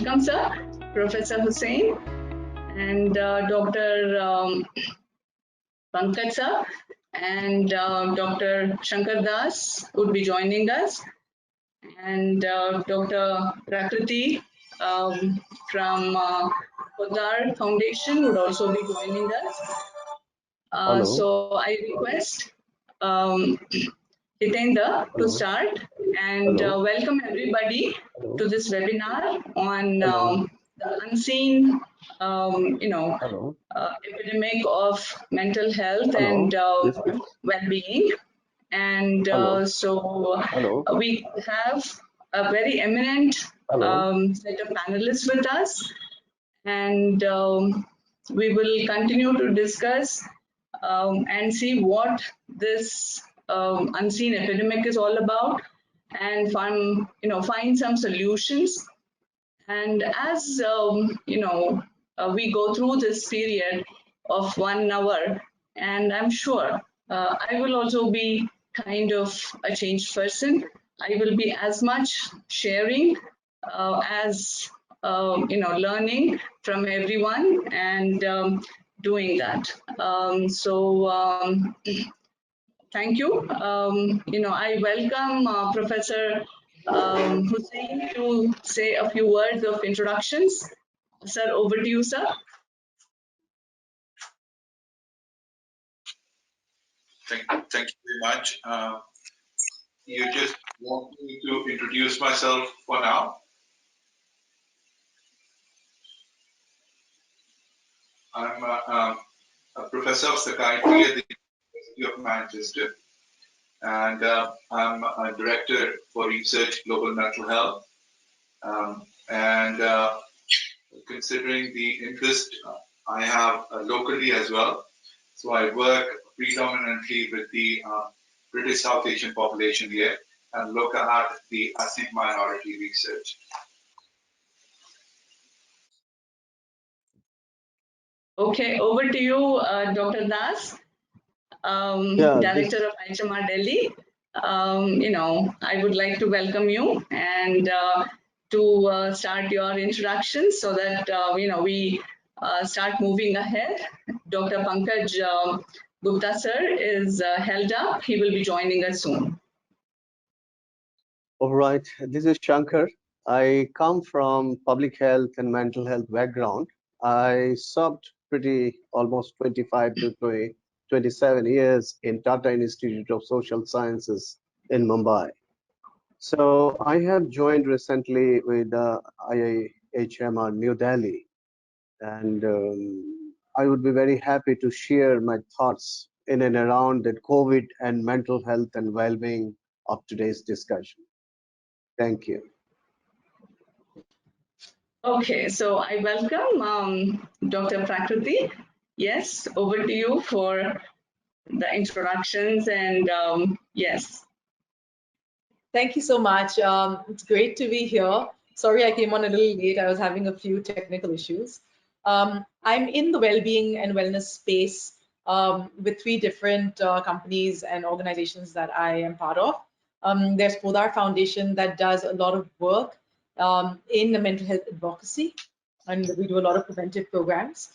welcome, sir, Professor Hussain, and Dr. Pankaj, sir, and Dr. Shankar Das would be joining us, and Dr. Prakriti from Podar Foundation would also be joining us. So I request Hitendra to start, and welcome everybody to this webinar on the unseen, epidemic of mental health and well-being. And we have a very eminent set of panelists with us, and we will continue to discuss and see what this unseen epidemic is all about, and find some solutions. And as we go through this period of 1 hour, and I'm sure I will also be kind of a changed person. I will be as much sharing as learning from everyone, and doing that. Thank you. I welcome Professor Hussain to say a few words of introductions. Sir, over to you, sir. Thank you very much. You just want me to introduce myself for now? I'm a professor of psychiatry at the University of Manchester, and I'm a director for research global mental health. Considering the interest I have locally as well, so I work predominantly with the British South Asian population here and look at the ethnic minority research. Okay, over to you, Dr. Das, Director of HMR Delhi. I would like to welcome you and to start your introduction so that we start moving ahead. Dr. Pankaj Gupta sir is held up. He will be joining us soon. All right, this is Shankar. I come from public health and mental health background. I served almost 25 to 27 years in Tata Institute of Social Sciences in Mumbai. So I have joined recently with IIHMR New Delhi, and I would be very happy to share my thoughts in and around the COVID and mental health and well-being of today's discussion. Thank you. Okay, so I welcome Dr. Prakriti. Yes, over to you for the introductions, and yes. Thank you so much. It's great to be here. Sorry I came on a little late. I was having a few technical issues. I'm in the well-being and wellness space with 3 different companies and organizations that I am part of. There's Podar Foundation that does a lot of work in the mental health advocacy, and we do a lot of preventive programs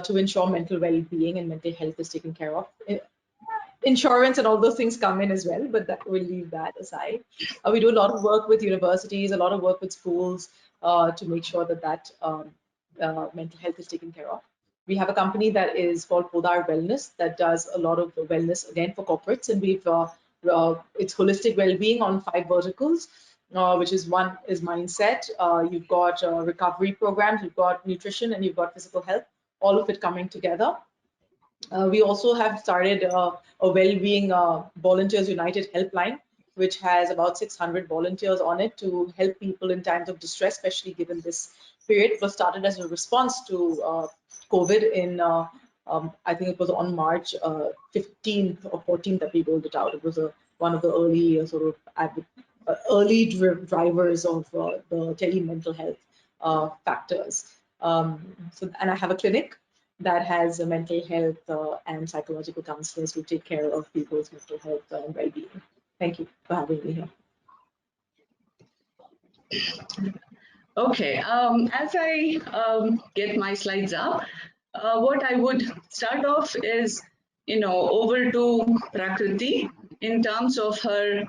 to ensure mental well-being and mental health is taken care of. Insurance and all those things come in as well, but we'll leave that aside. We do a lot of work with universities, a lot of work with schools to make sure that mental health is taken care of. We have a company that is called Podar Wellness that does a lot of wellness again for corporates, and it's holistic well-being on 5 verticals, which is one is mindset. You've got recovery programs, you've got nutrition, and you've got physical health, all of it coming together. We also have started a well-being Volunteers United helpline, which has about 600 volunteers on it to help people in times of distress, especially given this period. It was started as a response to COVID in, I think it was on March 15th or 14th that we rolled it out. It was one of the early early drivers of the tele-mental health factors. And I have a clinic that has a mental health and psychological counselors who take care of people's mental health and well-being. Thank you for having me here. Okay, as I get my slides up, what I would start off is, over to Prakriti in terms of her,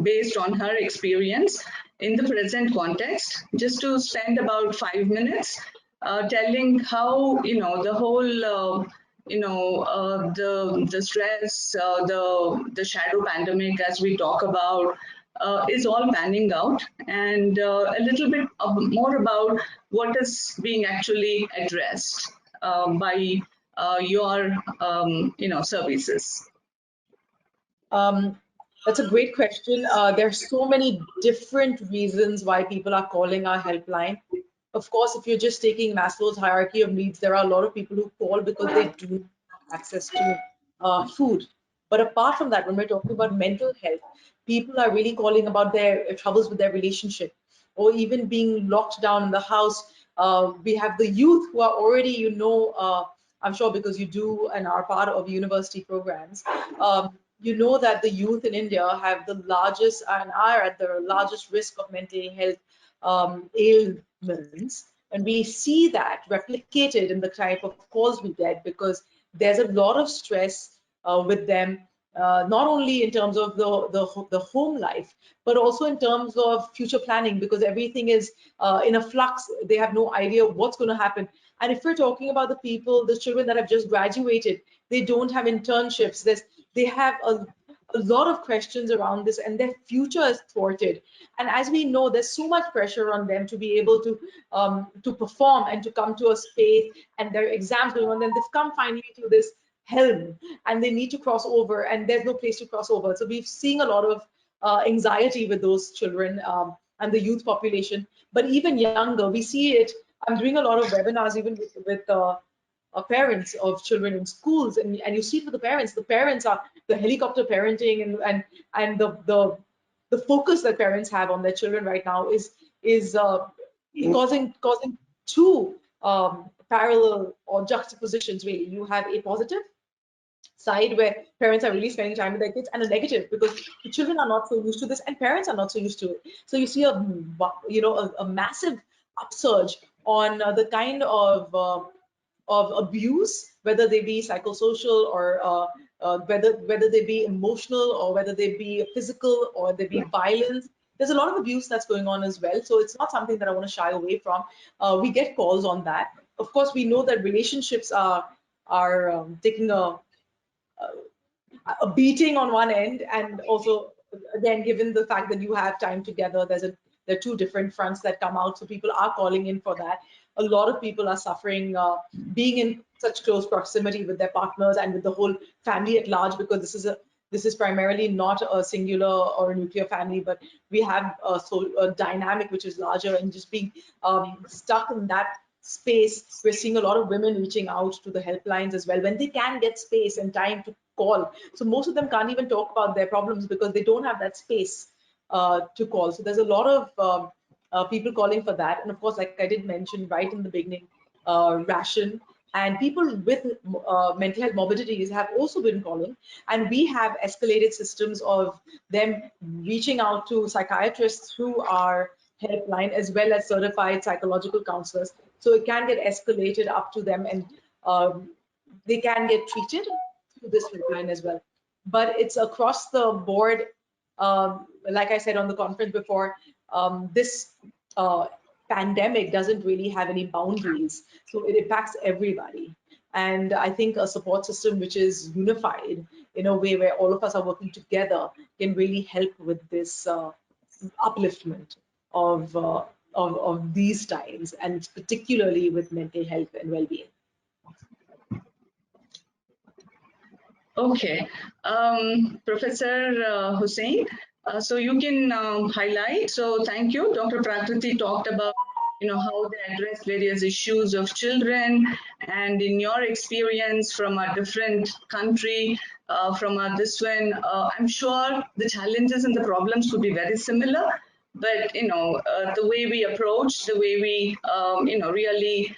based on her experience in the present context, just to spend about 5 minutes telling how, the whole, the stress, the shadow pandemic, as we talk about, is all panning out, and a little bit more about what is being actually addressed by your services. That's a great question. There are so many different reasons why people are calling our helpline. Of course, if you're just taking Maslow's hierarchy of needs, there are a lot of people who call because they do not have access to food. But apart from that, when we're talking about mental health, people are really calling about their troubles with their relationship, or even being locked down in the house. We have the youth who are already, I'm sure because you do and are part of university programs, you know that the youth in India have the largest and are at the largest risk of mental health ailments. And we see that replicated in the type of calls we get, because there's a lot of stress with them, not only in terms of the home life, but also in terms of future planning, because everything is in a flux. They have no idea what's going to happen. And if we're talking about the people, the children that have just graduated, they don't have internships. They have a lot of questions around this, and their future is thwarted. And as we know, there's so much pressure on them to be able to perform and to come to a space, and their exams going on. Then they've come finally to this helm, and they need to cross over, and there's no place to cross over. So we've seen a lot of anxiety with those children and the youth population. But even younger, we see it. I'm doing a lot of webinars even with parents of children in schools, and you see for the parents are the helicopter parenting, and the focus that parents have on their children right now is causing two parallel or juxtapositions. Really, you have a positive side where parents are really spending time with their kids, and a negative because the children are not so used to this and parents are not so used to it. So you see a massive upsurge on the kind of abuse, whether they be psychosocial or whether they be emotional, or whether they be physical, or they be violence. There's a lot of abuse that's going on as well. So it's not something that I want to shy away from. We get calls on that. Of course, we know that relationships are taking a beating on one end, and also again, given the fact that you have time together, there are two different fronts that come out. So people are calling in for that. A lot of people are suffering being in such close proximity with their partners and with the whole family at large, because this is primarily not a singular or a nuclear family, but we have a dynamic which is larger, and just being stuck in that space. We're seeing a lot of women reaching out to the helplines as well when they can get space and time to call. So most of them can't even talk about their problems because they don't have that space to call. So there's a lot of people calling for that. And of course, like I did mention right in the beginning, ration. And people with mental health morbidities have also been calling, and we have escalated systems of them reaching out to psychiatrists through our helpline, as well as certified psychological counselors. So it can get escalated up to them, and they can get treated through this helpline as well. But it's across the board. Like I said on the conference before, this pandemic doesn't really have any boundaries, so it impacts everybody. And I think a support system which is unified in a way where all of us are working together can really help with this upliftment of these times, and particularly with mental health and well-being. Okay, Professor Hussain, so you can highlight. So thank you. Dr. Prakriti talked about how they address various issues of children, and in your experience from a different country, from this one, I'm sure the challenges and the problems could be very similar, but the way we approach, the way we really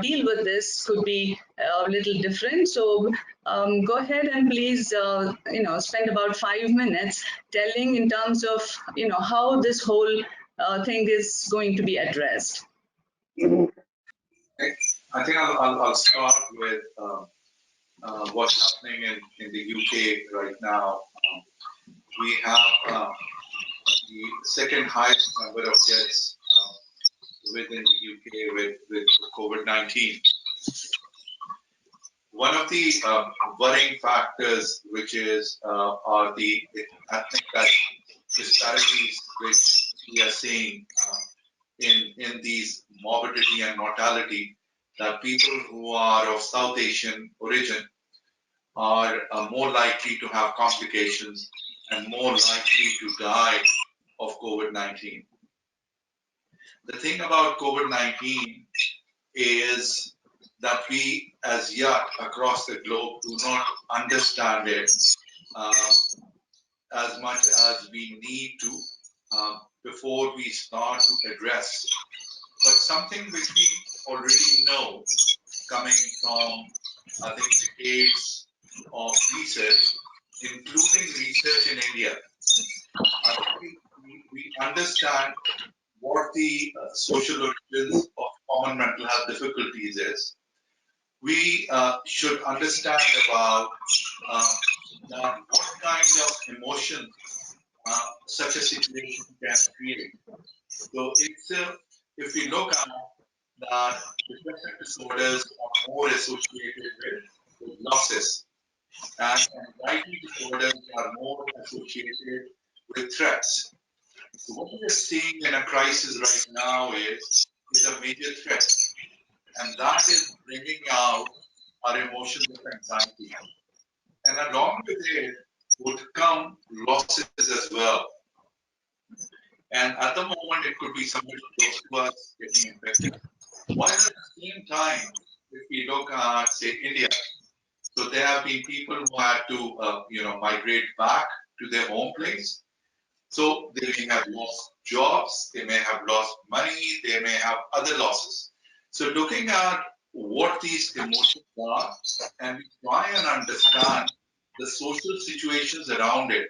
deal with this could be a little different. So go ahead and please spend about 5 minutes telling in terms of how this whole think is going to be addressed? I think I'll start with what's happening in the UK right now. We have the second highest number of deaths within the UK with COVID-19. One of the worrying factors, which is are the ethnic disparities which we are seeing in these morbidity and mortality, that people who are of South Asian origin are more likely to have complications and more likely to die of COVID-19. The thing about COVID-19 is that we, as yet across the globe, do not understand it as much as we need to before we start to address. But something which we already know, coming from, I think, decades of research, including research in India, I think we understand what the social origins of common mental health difficulties is. We should understand about what kind of emotion such a situation can create. So if we look at that, depressive disorders are more associated with losses, and anxiety disorders are more associated with threats. So what we are seeing in a crisis right now is a major threat, and that is bringing out our emotions of anxiety. And along with it would come losses as well. And at the moment, it could be somebody close to us getting infected. While at the same time, if we look at, say, India, so there have been people who had to, migrate back to their home place. So they may have lost jobs, they may have lost money, they may have other losses. So looking at what these emotions are, and we try and understand the social situations around it,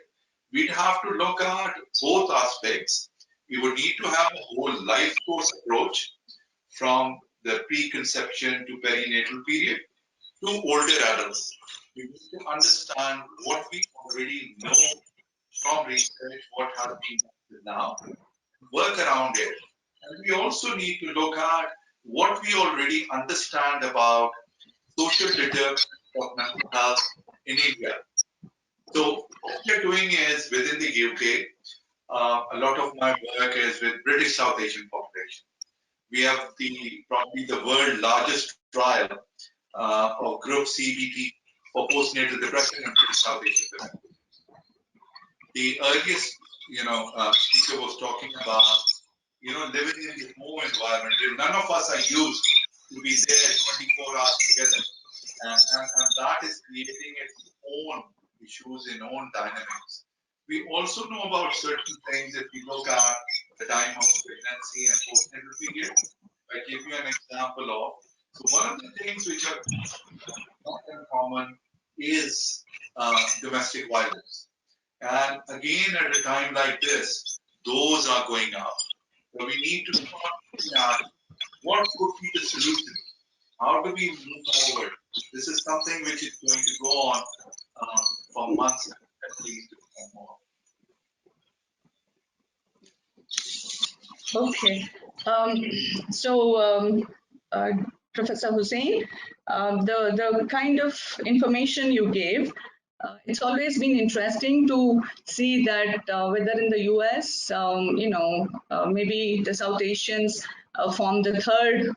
we'd have to look at both aspects. We would need to have a whole life course approach from the preconception to perinatal period to older adults. We need to understand what we already know from research, what has been done now, work around it. And we also need to look at what we already understand about social determinants of mental health in India. So what we're doing is within the UK, a lot of my work is with British South Asian population. We have probably the world's largest trial of group CBT for postnatal depression in British South Asian women. The earliest, speaker was talking about, living in the home environment. None of us are used to be there 24 hours together, and that is creating its own issues in own dynamics. We also know about certain things if we look at the time of pregnancy and postnatal period. I give you an example of. So one of the things which are not uncommon is domestic violence. And again, at a time like this, those are going up. So we need to start looking at what could be the solution. How do we move forward? This is something which is going to go on for months at least more. Okay. Professor Hussain, the kind of information you gave, it's always been interesting to see that whether in the US, maybe the South Asians form the third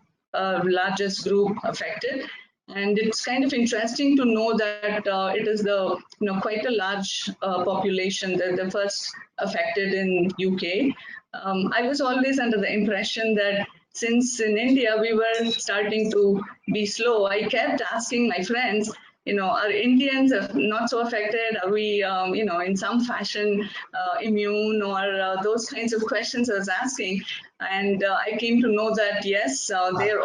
largest group affected. And it's kind of interesting to know that it is the quite a large population that the first affected in UK. I was always under the impression that since in India we were starting to be slow, I kept asking my friends, are Indians not so affected? Are we, in some fashion immune, or those kinds of questions I was asking. And I came to know that, yes, we are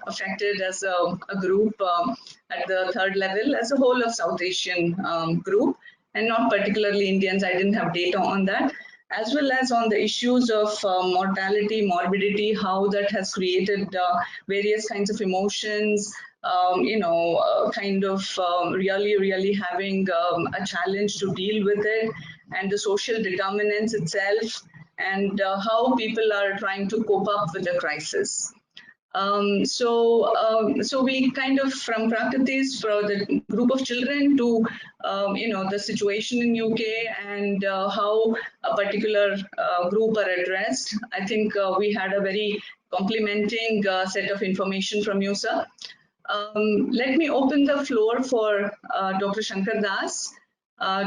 affected as a group at the third level as a whole of South Asian group, and not particularly Indians. I didn't have data on that. as well as on the issues of mortality, morbidity, how that has created various kinds of emotions, kind of really having a challenge to deal with it, and the social determinants itself, and how people are trying to cope up with the crisis. So we kind of, from Prakritis, for the group of children to, the situation in UK, and how a particular group are addressed. I think we had a very complementing set of information from you, sir. Let me open the floor for Dr. Shankar Das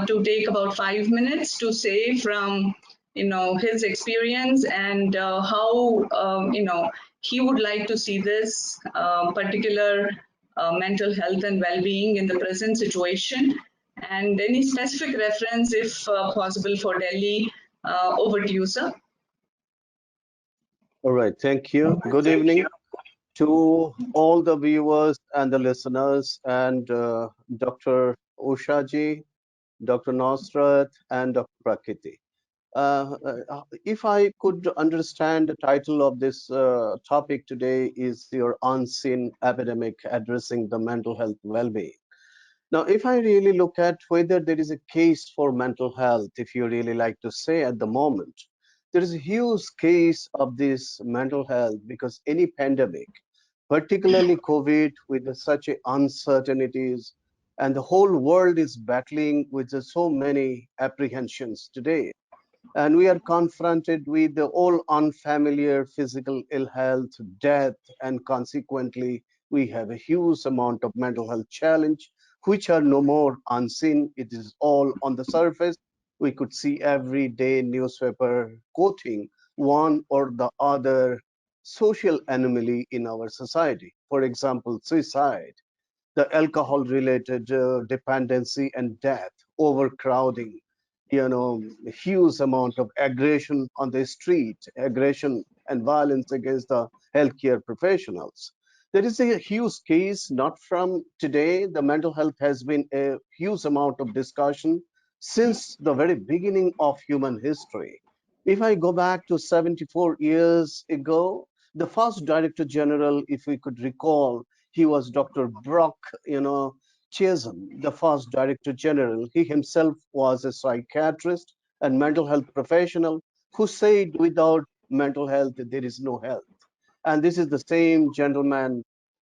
to take about 5 minutes to say from his experience, and how he would like to see this particular mental health and well-being in the present situation, and any specific reference, if possible, for Delhi. Over to you, sir. All right, thank you. Good evening to all the viewers and the listeners, and Dr. Ushaji, Dr. Nosrat, and Dr. Prakriti. If I could understand, the title of this topic today is your unseen epidemic addressing the mental health well-being. Now, if I really look at whether there is a case for mental health, if you really like to say at the moment, there is a huge case of this mental health, because any pandemic, particularly COVID, with such uncertainties, and the whole world is battling with so many apprehensions today. And we are confronted with the all unfamiliar physical ill health, death, and consequently, we have a huge amount of mental health challenge, which are no more unseen. It is all on the surface. We could see every day newspaper quoting one or the other social anomaly in our society. For example, suicide, the alcohol related dependency and death, overcrowding, huge amount of aggression on the street, aggression and violence against the healthcare professionals. There is a huge case, not from today. The mental health has been a huge amount of discussion since the very beginning of human history. If I go back to 74 years ago, the first Director General, if we could recall, he was Dr. Brock, Chisholm, the first Director General. He himself was a psychiatrist and mental health professional who said without mental health, there is no health. And this is the same gentleman,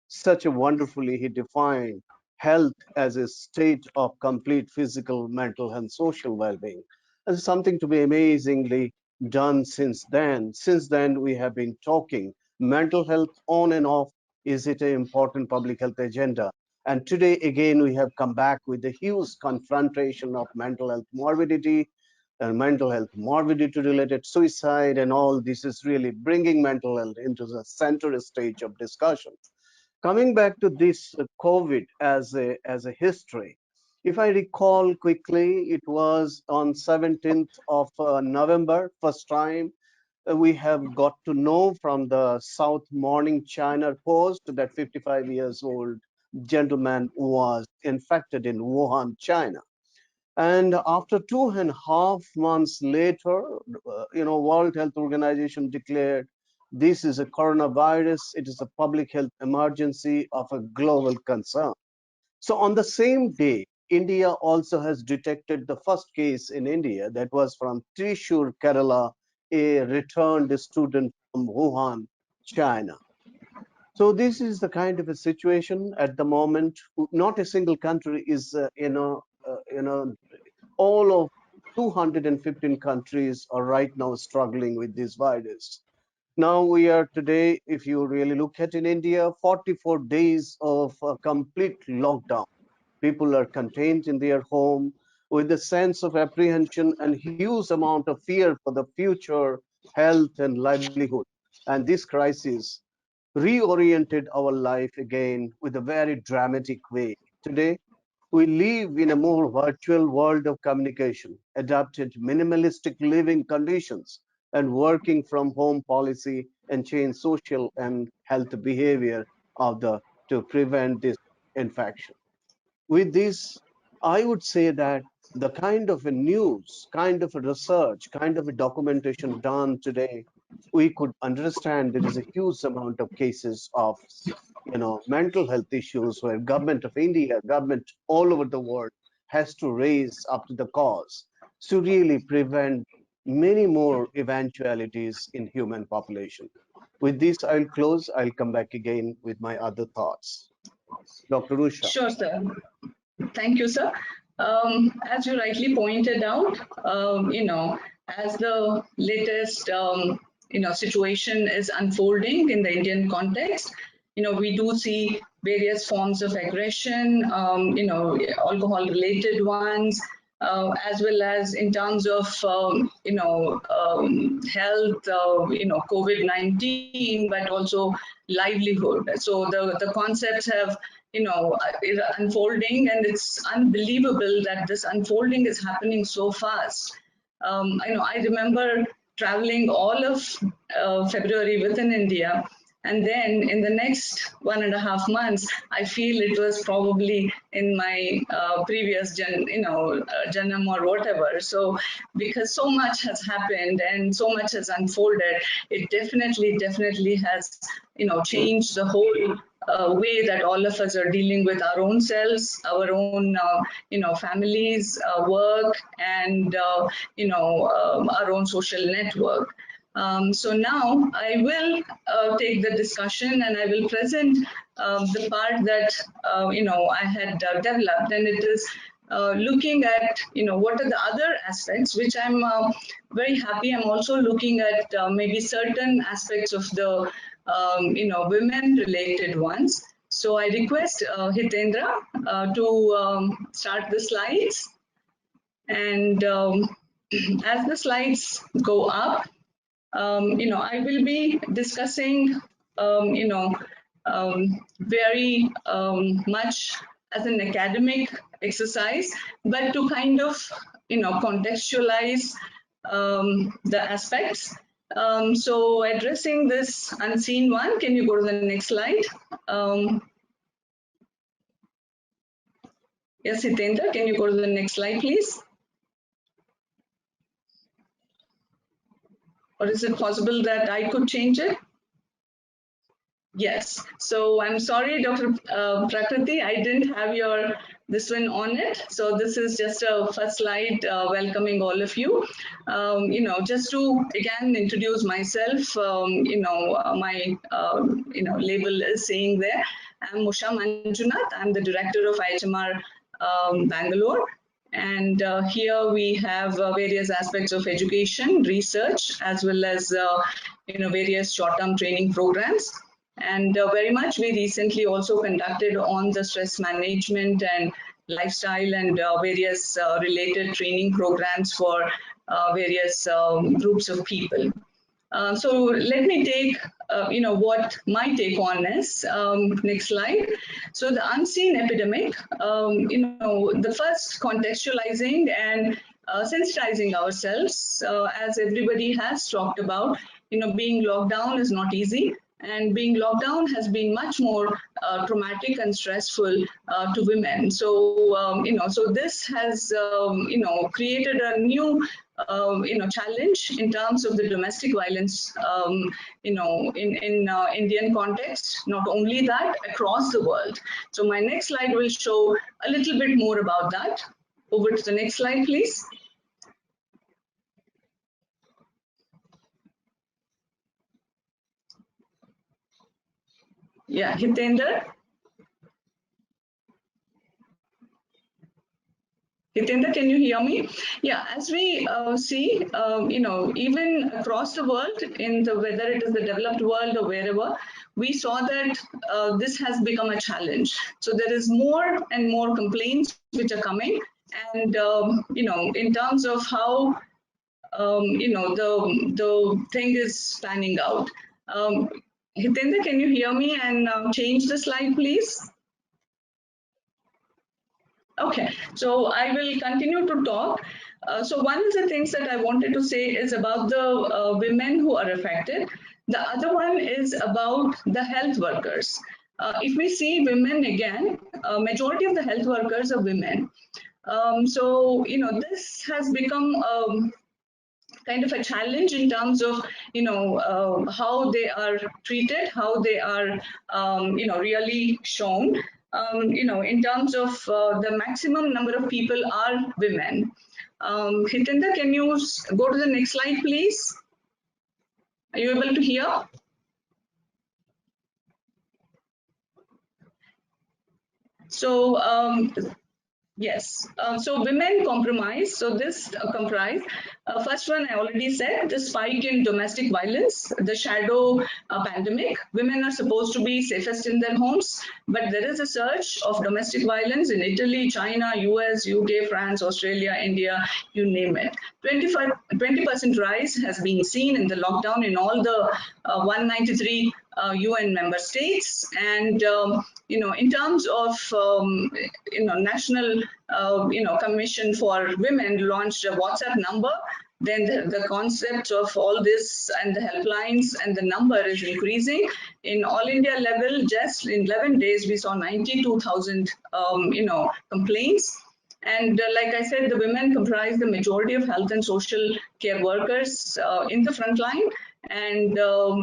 such a wonderfully he defined health as a state of complete physical, mental, and social well-being. And something to be amazingly done since then. Since then, we have been talking mental health on and off. Is it an important public health agenda? And today, again, we have come back with a huge confrontation of mental health morbidity and mental health morbidity related suicide, and all this is really bringing mental health into the center stage of discussion. Coming back to this COVID as a history, if I recall quickly, it was on 17th of November, first time we have got to know from the South Morning China Post that 55 years old gentleman was infected in Wuhan, China. And after 2.5 months later, World Health Organization declared this is a coronavirus. It is a public health emergency of a global concern. So on the same day, India also has detected the first case in India that was from Thrissur, Kerala, a returned student from Wuhan, China. So this is the kind of a situation at the moment. Not a single country is, all of 215 countries are right now struggling with this virus. Now we are today, if you really look at in India, 44 days of complete lockdown. People are contained in their home with a sense of apprehension and huge amount of fear for the future, health and livelihood. And this crisis reoriented our life again with a very dramatic way. Today, we live in a more virtual world of communication, adapted minimalistic living conditions, and working from home policy and change social and health behavior of the to prevent this infection. With this, I would say that the kind of a news, kind of a research, kind of a documentation done today, we could understand there is a huge amount of cases of, mental health issues where government of India, government all over the world has to raise up to the cause to really prevent many more eventualities in human population. With this, I'll close. I'll come back again with my other thoughts. Dr. Usha. Sure, sir. Thank you, sir. As you rightly pointed out, as the latest, situation is unfolding in the Indian context, we do see various forms of aggression, alcohol-related ones, as well as in terms of, health, COVID-19, but also livelihood. So the concepts have, is unfolding, and it's unbelievable that this unfolding is happening so fast. I remember traveling all of February within India, and then in the next 1.5 months, I feel it was probably in my previous janam or whatever. So because so much has happened and so much has unfolded, it definitely has, changed the whole way that all of us are dealing with our own selves, our own, families, work, and, our own social network. So now I will take the discussion and I will present the part that, I had developed, and it is looking at, what are the other aspects, which I'm very happy. I'm also looking at maybe certain aspects of the, women-related ones. So I request Hitendra to start the slides. And as the slides go up, I will be discussing, very much as an academic exercise, but to kind of, contextualize the aspects. So addressing this unseen one, can you go to the next slide? Yes, Hitendra, can you go to the next slide, please? Or is it possible that I could change it? Yes. So I'm sorry, Dr. Prakriti, I didn't have this one on it. So this is just a first slide welcoming all of you. Just to again introduce myself, my label is saying there. I'm Usha Manjunath. I'm the director of IHMR Bangalore. And here we have various aspects of education, research, as well as various short-term training programs. And very much we recently also conducted on the stress management and lifestyle and various related training programs for various groups of people. So let me take, what my take on is. Next slide. So the unseen epidemic, the first contextualizing and sensitizing ourselves, as everybody has talked about, being locked down is not easy. And being locked down has been much more traumatic and stressful to women. So, so this has, created a new, challenge in terms of the domestic violence, in Indian context. Not only that, across the world. So my next slide will show a little bit more about that. Over to the next slide, please. Yeah, Hitendra. Hitendra, can you hear me? Yeah, as we see, even across the world, whether it is the developed world or wherever, we saw that this has become a challenge. So there is more and more complaints which are coming, and in terms of how the thing is panning out. Hitendra, can you hear me and change the slide, please? Okay, so I will continue to talk. So one of the things that I wanted to say is about the women who are affected. The other one is about the health workers. If we see women again, majority of the health workers are women. So, this has become kind of a challenge in terms of how they are treated, how they are really shown. In terms of the maximum number of people are women. Hitendra, can you go to the next slide, please? Are you able to hear? So yes, so women compromise. So this comprise, first one I already said, the spike in domestic violence, the shadow pandemic. Women are supposed to be safest in their homes, but there is a surge of domestic violence in Italy, China, US, UK, France, Australia, India, you name it. 20% rise has been seen in the lockdown in all the 193 UN member states, and in terms of national commission for women launched a WhatsApp number. Then the concept of all this and the helplines and the number is increasing. In all India level, just in 11 days, we saw 92,000 complaints. And like I said, the women comprise the majority of health and social care workers in the front line. And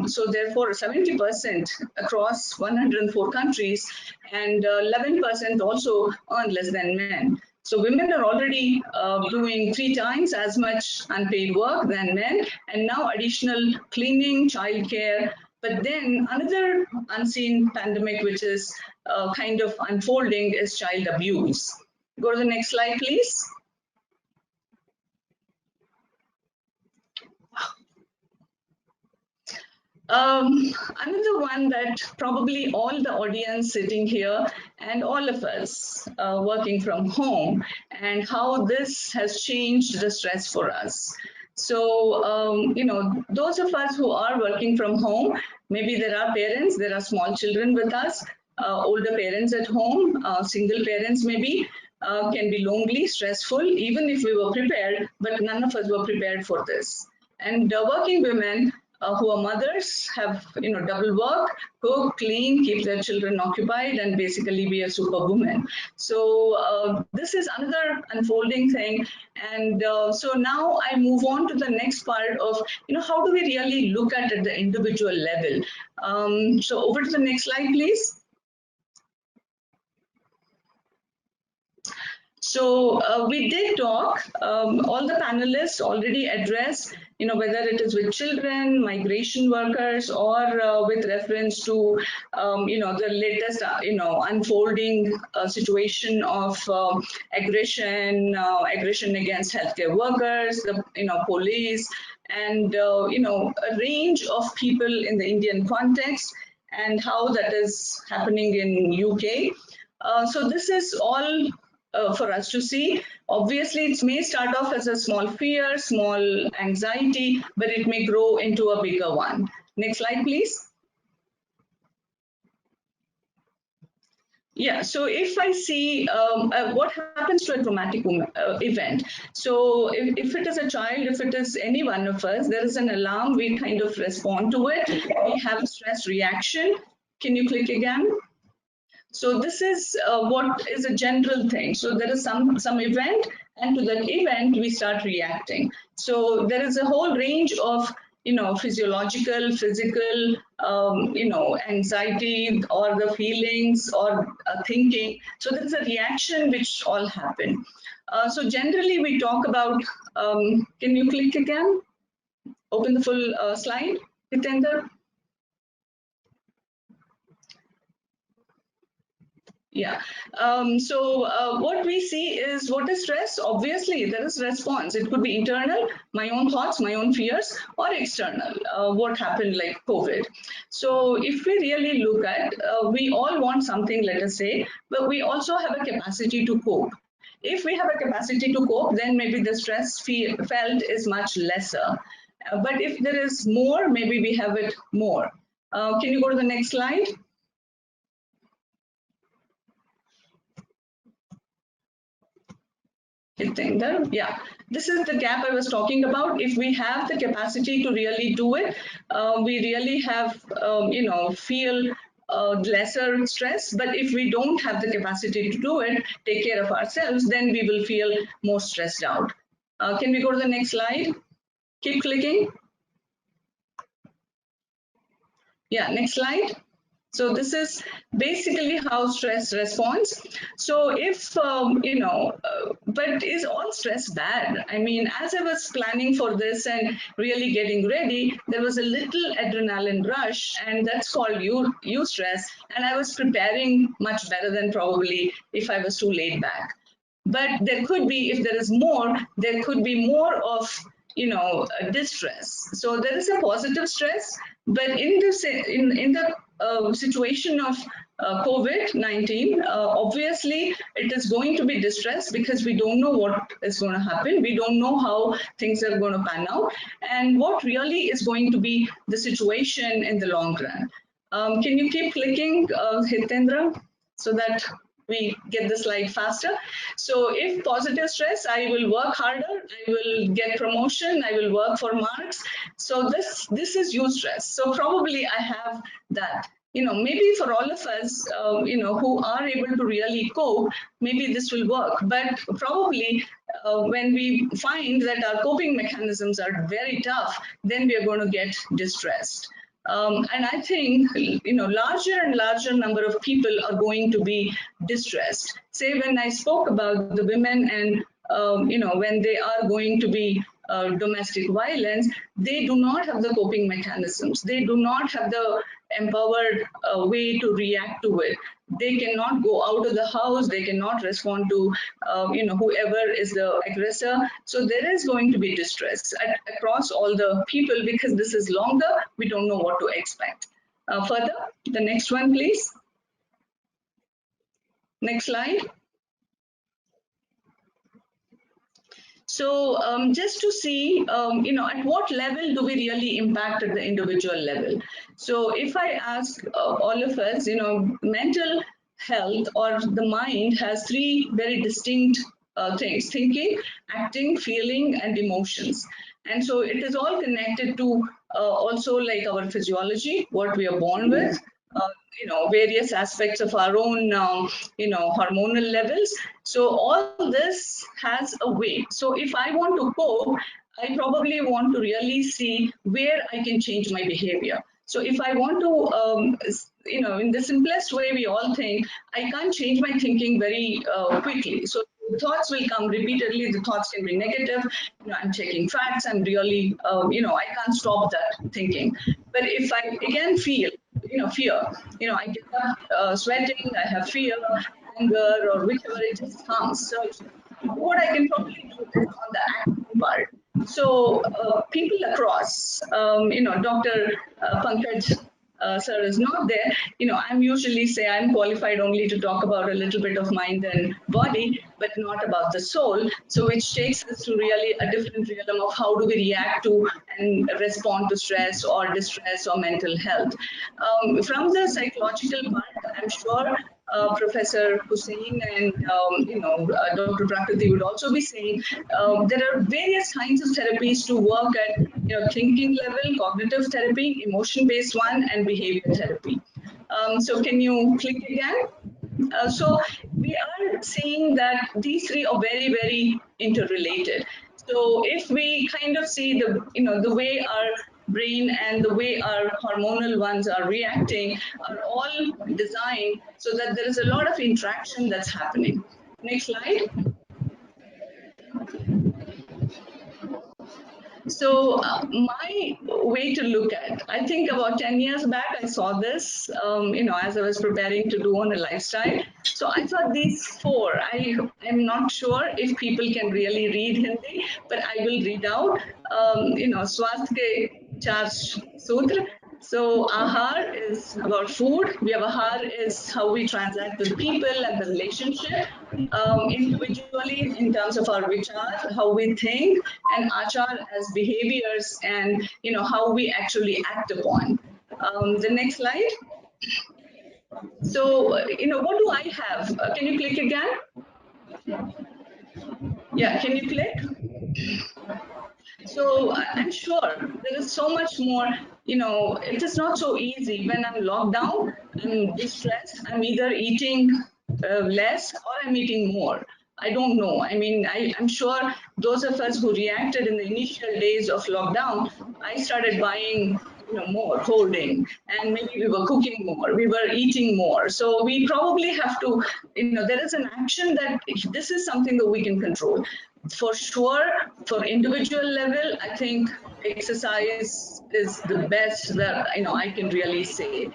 so therefore 70% across 104 countries, and 11% also earn less than men. So women are already doing 3 times as much unpaid work than men, and now additional cleaning, childcare. But then another unseen pandemic which is kind of unfolding is child abuse. Go to the next slide, please. Another one that probably all the audience sitting here and all of us working from home, and how this has changed the stress for us. So, those of us who are working from home, maybe there are parents, there are small children with us, older parents at home, single parents maybe, can be lonely, stressful, even if we were prepared, but none of us were prepared for this. And working women who are mothers have double work, cook, clean, keep their children occupied, and basically be a superwoman. So this is another unfolding thing. And so now I move on to the next part of how do we really look at the individual level. So over to the next slide, please. So we did talk, all the panelists already addressed, whether it is with children, migration workers, or with reference to, the latest, unfolding situation of aggression against healthcare workers, the, police, and, a range of people in the Indian context, and how that is happening in UK. So this is all for us to see. Obviously, it may start off as a small fear, small anxiety, but it may grow into a bigger one. Next slide, please. Yeah, so if I see what happens to a traumatic event, so if it is a child, if it is any one of us, there is an alarm, we kind of respond to it, we have a stress reaction. Can you click again? So this is what is a general thing. So there is some event, and to that event we start reacting. So there is a whole range of physiological, physical, anxiety, or the feelings, or thinking. So there is a reaction which all happen. So generally we talk about. Can you click again? Open the full slide, Hitendra. Yeah. So what we see is, what is stress? Obviously, there is response. It could be internal, my own thoughts, my own fears, or external, what happened like COVID. So if we really look at, we all want something, let us say, but we also have a capacity to cope. If we have a capacity to cope, then maybe the stress felt is much lesser. But if there is more, maybe we have it more. Can you go to the next slide? Yeah, this is the gap I was talking about. If we have the capacity to really do it, we really have, feel lesser stress, but if we don't have the capacity to do it, take care of ourselves, then we will feel more stressed out. Can we go to the next slide? Keep clicking. Yeah, next slide. So this is basically how stress responds. So if, but is all stress bad? I mean, as I was planning for this and really getting ready, there was a little adrenaline rush, and that's called eustress. And I was preparing much better than probably if I was too laid back. But there could be, if there is more, there could be more of distress. So there is a positive stress, but in this in the situation of COVID-19, obviously it is going to be distress because we don't know what is going to happen. We don't know how things are going to pan out, and what really is going to be the situation in the long run. Can you keep clicking, Hitendra, so that we get the slide faster? So if positive stress, I will work harder, I will get promotion, I will work for marks. So this is eustress. So probably I have that. Maybe for all of us, who are able to really cope, maybe this will work. But probably when we find that our coping mechanisms are very tough, then we are going to get distressed. And I think, larger and larger number of people are going to be distressed. Say when I spoke about the women and, when they are going to be domestic violence, they do not have the coping mechanisms. They do not have the empowered way to react to it. They cannot go out of the house. They cannot respond to, whoever is the aggressor. So there is going to be distress across all the people because this is longer. We don't know what to expect. Further, the next one, please. Next slide. So just to see, at what level do we really impact at the individual level? So if I ask all of us, mental health or the mind has three very distinct things: thinking, acting, feeling, and emotions. And so it is all connected to also like our physiology, what we are born with, various aspects of our own, hormonal levels. So all this has a weight. So if I want to cope, I probably want to really see where I can change my behavior. So if I want to, in the simplest way, we all think, I can't change my thinking very quickly. So thoughts will come repeatedly. The thoughts can be negative. I'm checking facts. I'm really, I can't stop that thinking. But if I again feel, fear, I get up sweating, I have fear, anger, or whichever it just comes. So what I can probably do is on the acting part. So people across, Dr. Pankaj sir is not there. I'm usually say I'm qualified only to talk about a little bit of mind and body, but not about the soul. So which takes us to really a different realm of how do we react to and respond to stress or distress or mental health. From the psychological part, I'm sure Professor Hussain and Dr. Prakriti would also be saying there are various kinds of therapies to work at thinking level: cognitive therapy, emotion-based one, and behavior therapy. So can you click again? So we are seeing that these three are very, very interrelated. So if we kind of see the way our brain and the way our hormonal ones are reacting are all designed so that there is a lot of interaction that's happening. Next slide. So my way to look at, I think about 10 years back, I saw this, as I was preparing to do on a lifestyle. So I thought these four, I'm not sure if people can really read Hindi, but I will read out, Swasth ke char sutra. So ahar is about food. Vyavahar is how we transact with people and the relationship. Individually, in terms of our vichar, how we think, and achar as behaviors and how we actually act upon. The next slide. So, what do I have? Can you click again? Yeah, can you click? So I'm sure there is so much more, it is not so easy when I'm locked down. I'm distressed, I'm either eating less or I'm eating more. I don't know. I mean, I'm sure those of us who reacted in the initial days of lockdown, I started buying, more, holding, and maybe we were cooking more, we were eating more. So we probably have to, there is an action that this is something that we can control. For sure, for individual level, I think exercise is the best that I can really say.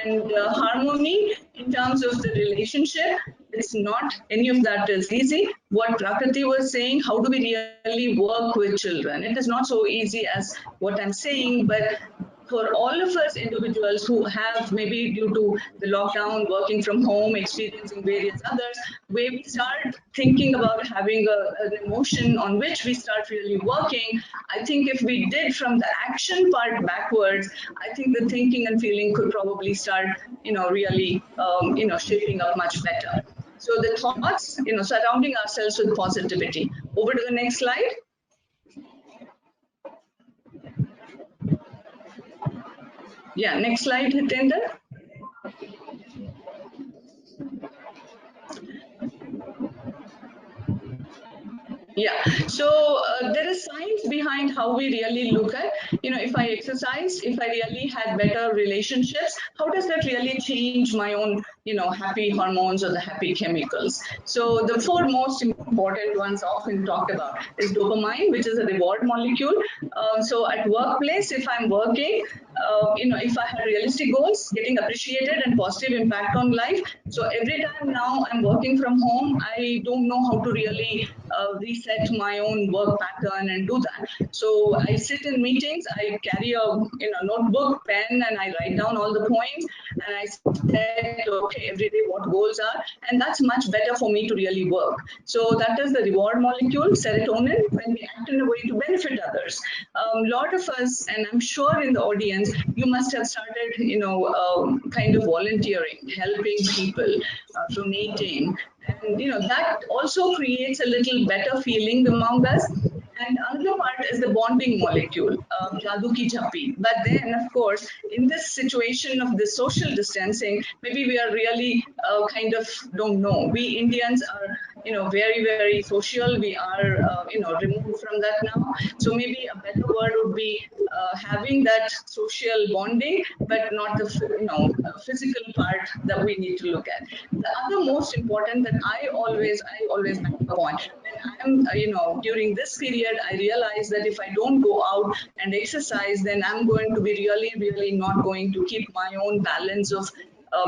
And harmony in terms of the relationship, it's not any of that is easy. What Prakriti was saying, how do we really work with children? It is not so easy as what I'm saying, but for all of us individuals who have maybe due to the lockdown, working from home, experiencing various others, where we start thinking about having an emotion on which we start really working, I think if we did from the action part backwards, I think the thinking and feeling could probably start, really, shaping up much better. So the thoughts, surrounding ourselves with positivity. Over to the next slide. Yeah, next slide, Hitendra. Yeah, so there is science behind how we really look at, if I exercise, if I really had better relationships, how does that really change my own, happy hormones or the happy chemicals? So the four most important ones often talked about is dopamine, which is a reward molecule. So at workplace, if I'm working, if I had realistic goals, getting appreciated and positive impact on life. So every time now I'm working from home, I don't know how to really reset my own work pattern and do that. So I sit in meetings, I carry a notebook, pen, and I write down all the points, and I said, okay, every day what goals are, and that's much better for me to really work. So that is the reward molecule, serotonin, when we act in a way to benefit others. A lot of us, and I'm sure in the audience, you must have started, kind of volunteering, helping people, donating, and that also creates a little better feeling among us. And another part is the bonding molecule, Jadoo Ki Jhappi. But then, of course, in this situation of the social distancing, maybe we are really kind of don't know. We Indians are, very, very social. We are, removed from that now. So maybe a better word would be having that social bonding, but not the, physical part that we need to look at. The other most important that I always make a point when I'm, during this period, I realize that if I don't go out and exercise, then I'm going to be really, really not going to keep my own balance of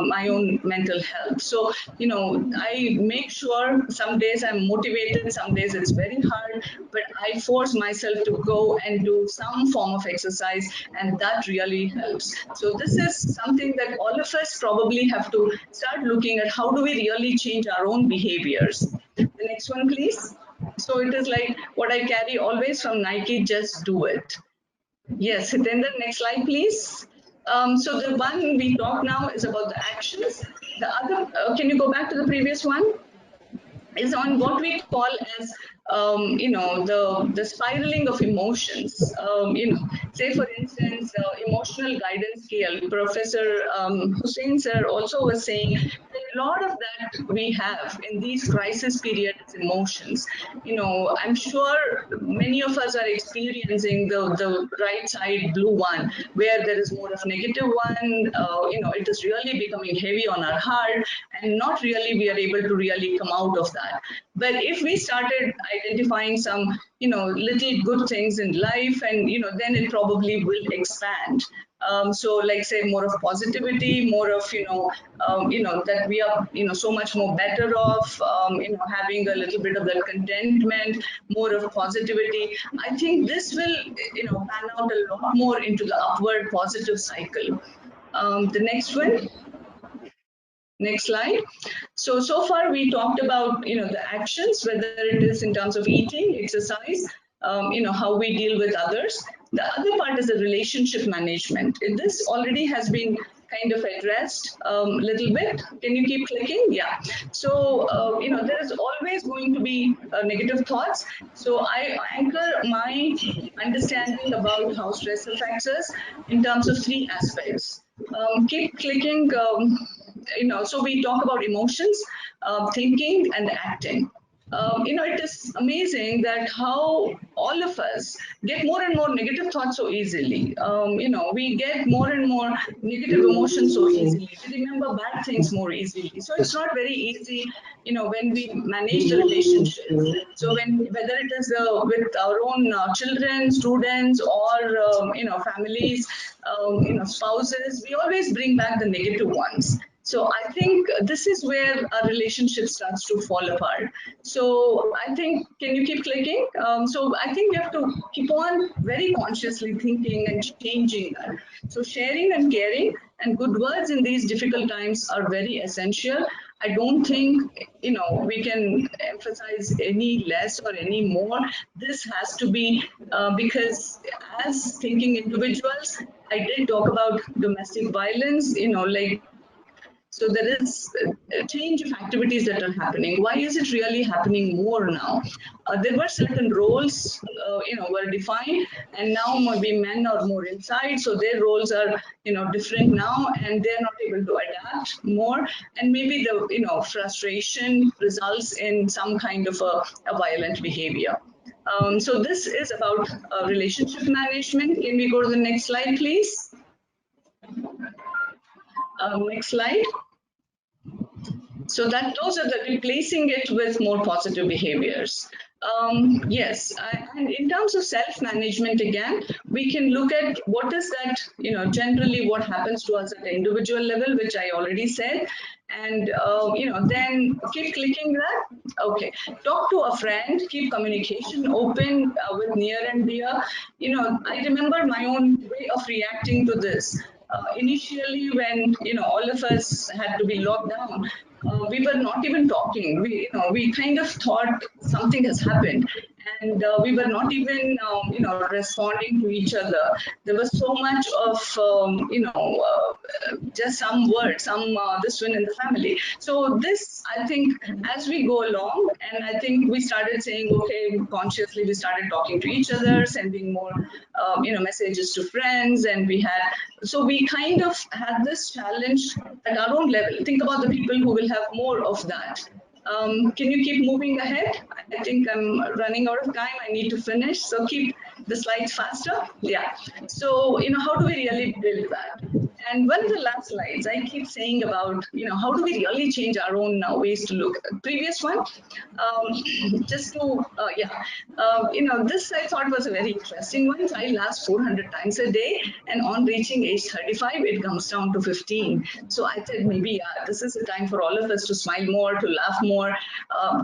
my own mental health. So, I make sure some days I'm motivated, some days it's very hard, but I force myself to go and do some form of exercise, and that really helps. So, this is something that all of us probably have to start looking at how do we really change our own behaviors. The next one, please. So, it is like what I carry always from Nike, just do it. Yes, then the next slide, please. So the one we talk now is about the actions. The other, can you go back to the previous one? Is on what we call as the spiraling of emotions. Say for instance, emotional guidance scale. Professor Hussain sir also was saying that a lot of that we have in these crisis periods emotions. I'm sure many of us are experiencing the right side blue one, where there is more of negative one. It is really becoming heavy on our heart, and not really we are able to really come out of that. But if we started identifying some, little good things in life, and then it probably will expand. So like say more of positivity, more of that we are so much more better off, having a little bit of that contentment, more of positivity. I think this will pan out a lot more into the upward positive cycle. The next one. Next slide. So far we talked about, the actions, whether it is in terms of eating, exercise, how we deal with others. The other part is the relationship management. This already has been kind of addressed a little bit. Can you keep clicking? Yeah. So, there is always going to be negative thoughts. So I anchor my understanding about how stress affects us in terms of three aspects. Keep clicking. So we talk about emotions, thinking, and acting. It is amazing that how all of us get more and more negative thoughts so easily. We get more and more negative emotions so easily. We remember bad things more easily. So it's not very easy, when we manage the relationship. So whether it is with our own children, students, or families, spouses, we always bring back the negative ones. So I think this is where our relationship starts to fall apart. So I think, can you keep clicking? So I think we have to keep on very consciously thinking and changing that. So sharing and caring and good words in these difficult times are very essential. I don't think, we can emphasize any less or any more. This has to be because as thinking individuals, I did talk about domestic violence, so there is a change of activities that are happening. Why is it really happening more now? There were certain roles, were defined, and now maybe men are more inside, so their roles are, different now, and they're not able to adapt more, and maybe the, frustration results in some kind of a violent behavior. So this is about relationship management. Can we go to the next slide, please? Next slide. So that those are the replacing it with more positive behaviors. Yes, and in terms of self-management, again, we can look at what is that, generally what happens to us at the individual level, which I already said. And, then keep clicking that. Okay, talk to a friend, keep communication open with near and dear. I remember my own way of reacting to this. Initially, when all of us had to be locked down, we were not even talking. We kind of thought something has happened, and we were not even responding to each other. There was so much of just some words, some this one in the family. So this, I think, as we go along, and I think we started saying, okay, consciously we started talking to each other, sending more messages to friends, and so we kind of had this challenge at our own level. Think about the people who will have more of that. Can you keep moving ahead? I think I'm running out of time. I need to finish. So keep the slides faster. Yeah. So, how do we really build that? And one of the last slides, I keep saying about, how do we really change our own ways to look? Previous one, just to, this I thought was a very interesting one. I laugh 400 times a day, and on reaching age 35, it comes down to 15. So I said, maybe this is a time for all of us to smile more, to laugh more,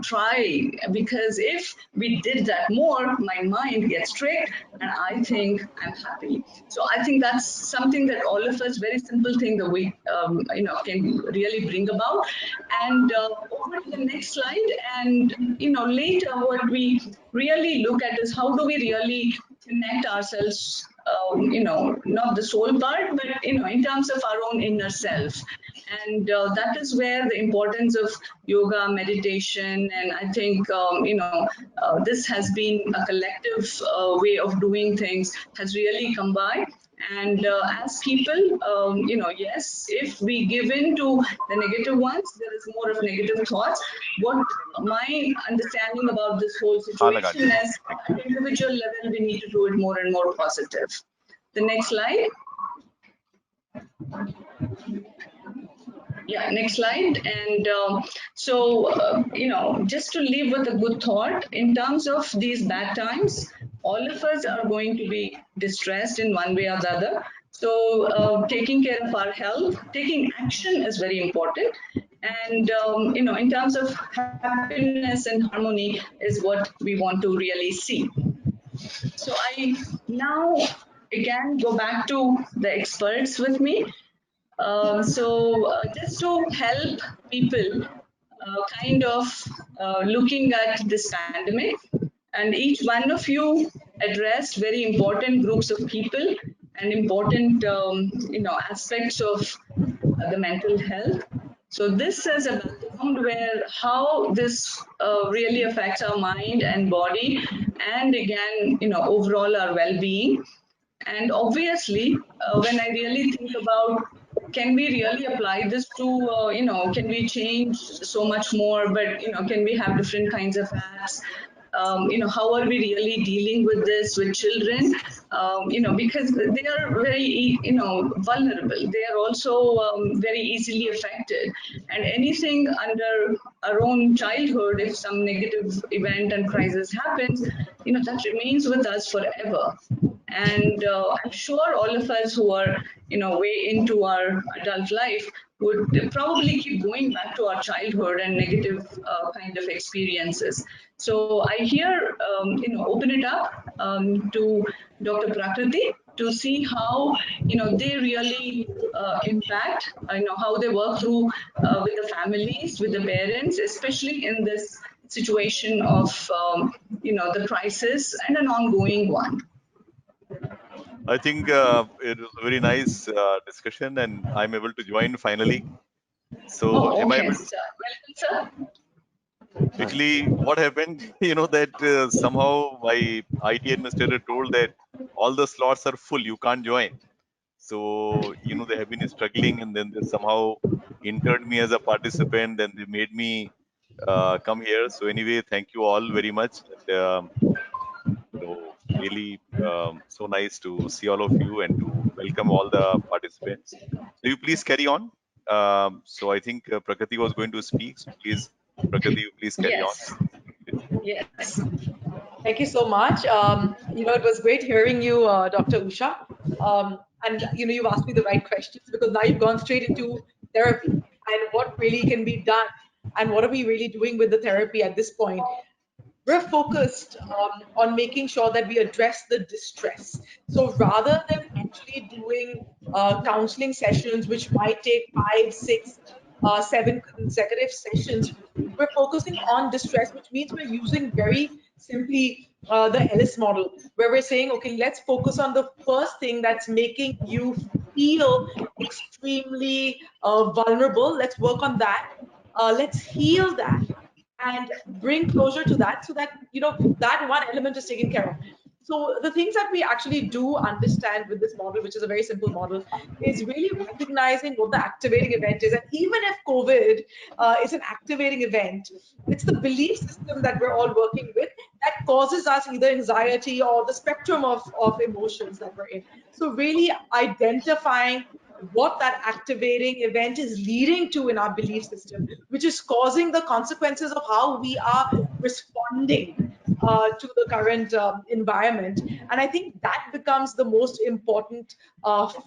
try, because if we did that more, my mind gets tricked, and I think I'm happy. So I think that's something that all of us, very simple thing that we, can really bring about. And over to the next slide. And, later what we really look at is how do we really connect ourselves, not the soul part, but, in terms of our own inner self. And that is where the importance of yoga, meditation, and I think, this has been a collective way of doing things has really come by. And as people, yes, if we give in to the negative ones, there is more of negative thoughts. What my understanding about this whole situation is, at individual level, we need to do it more and more positive. The next slide. Yeah, next slide. And just to live with a good thought, in terms of these bad times, all of us are going to be distressed in one way or the other. So taking care of our health, taking action is very important. And, in terms of happiness and harmony is what we want to really see. So I now again go back to the experts with me. Just to help people kind of looking at this pandemic, and each one of you addressed very important groups of people and important aspects of the mental health. So this is a background where how this really affects our mind and body, and again, overall our well-being. And obviously, when I really think about can we really apply this to, can we change so much more, but, can we have different kinds of apps? How are we really dealing with this with children? Because they are very, vulnerable. They are also very easily affected. And anything under our own childhood, if some negative event and crisis happens, that remains with us forever. And I'm sure all of us who are, way into our adult life would probably keep going back to our childhood and negative kind of experiences. So I here, open it up to Dr. Prakriti to see how, they really impact, how they work through with the families, with the parents, especially in this situation of, the crisis and an ongoing one. I think it was a very nice discussion, and I'm able to join finally. So, am I okay, able? sir. Welcome, sir. Actually, what happened, that somehow my IT administrator told that all the slots are full, you can't join. So, they have been struggling, and then they somehow entered me as a participant, and they made me come here. So, anyway, thank you all very much. And, really so nice to see all of you and to welcome all the participants. So, you please carry on. So, I think Prakriti was going to speak. So, please, Prakriti, you please carry on. Yes. Yes. Thank you so much. It was great hearing you, Dr. Usha. And you've asked me the right questions, because now you've gone straight into therapy and what really can be done and what are we really doing with the therapy at this point. We're focused on making sure that we address the distress. So rather than actually doing counseling sessions, which might take 5, 6, 7 consecutive sessions, we're focusing on distress, which means we're using very simply the Ellis model, where we're saying, okay, let's focus on the first thing that's making you feel extremely vulnerable. Let's work on that. Let's heal that and bring closure to that, so that that one element is taken care of. So the things that we actually do understand with this model, which is a very simple model, is really recognizing what the activating event is. And even if COVID is an activating event, it's the belief system that we're all working with that causes us either anxiety or the spectrum of emotions that we're in. So really identifying what that activating event is leading to in our belief system, which is causing the consequences of how we are responding to the current environment. And I think that becomes the most important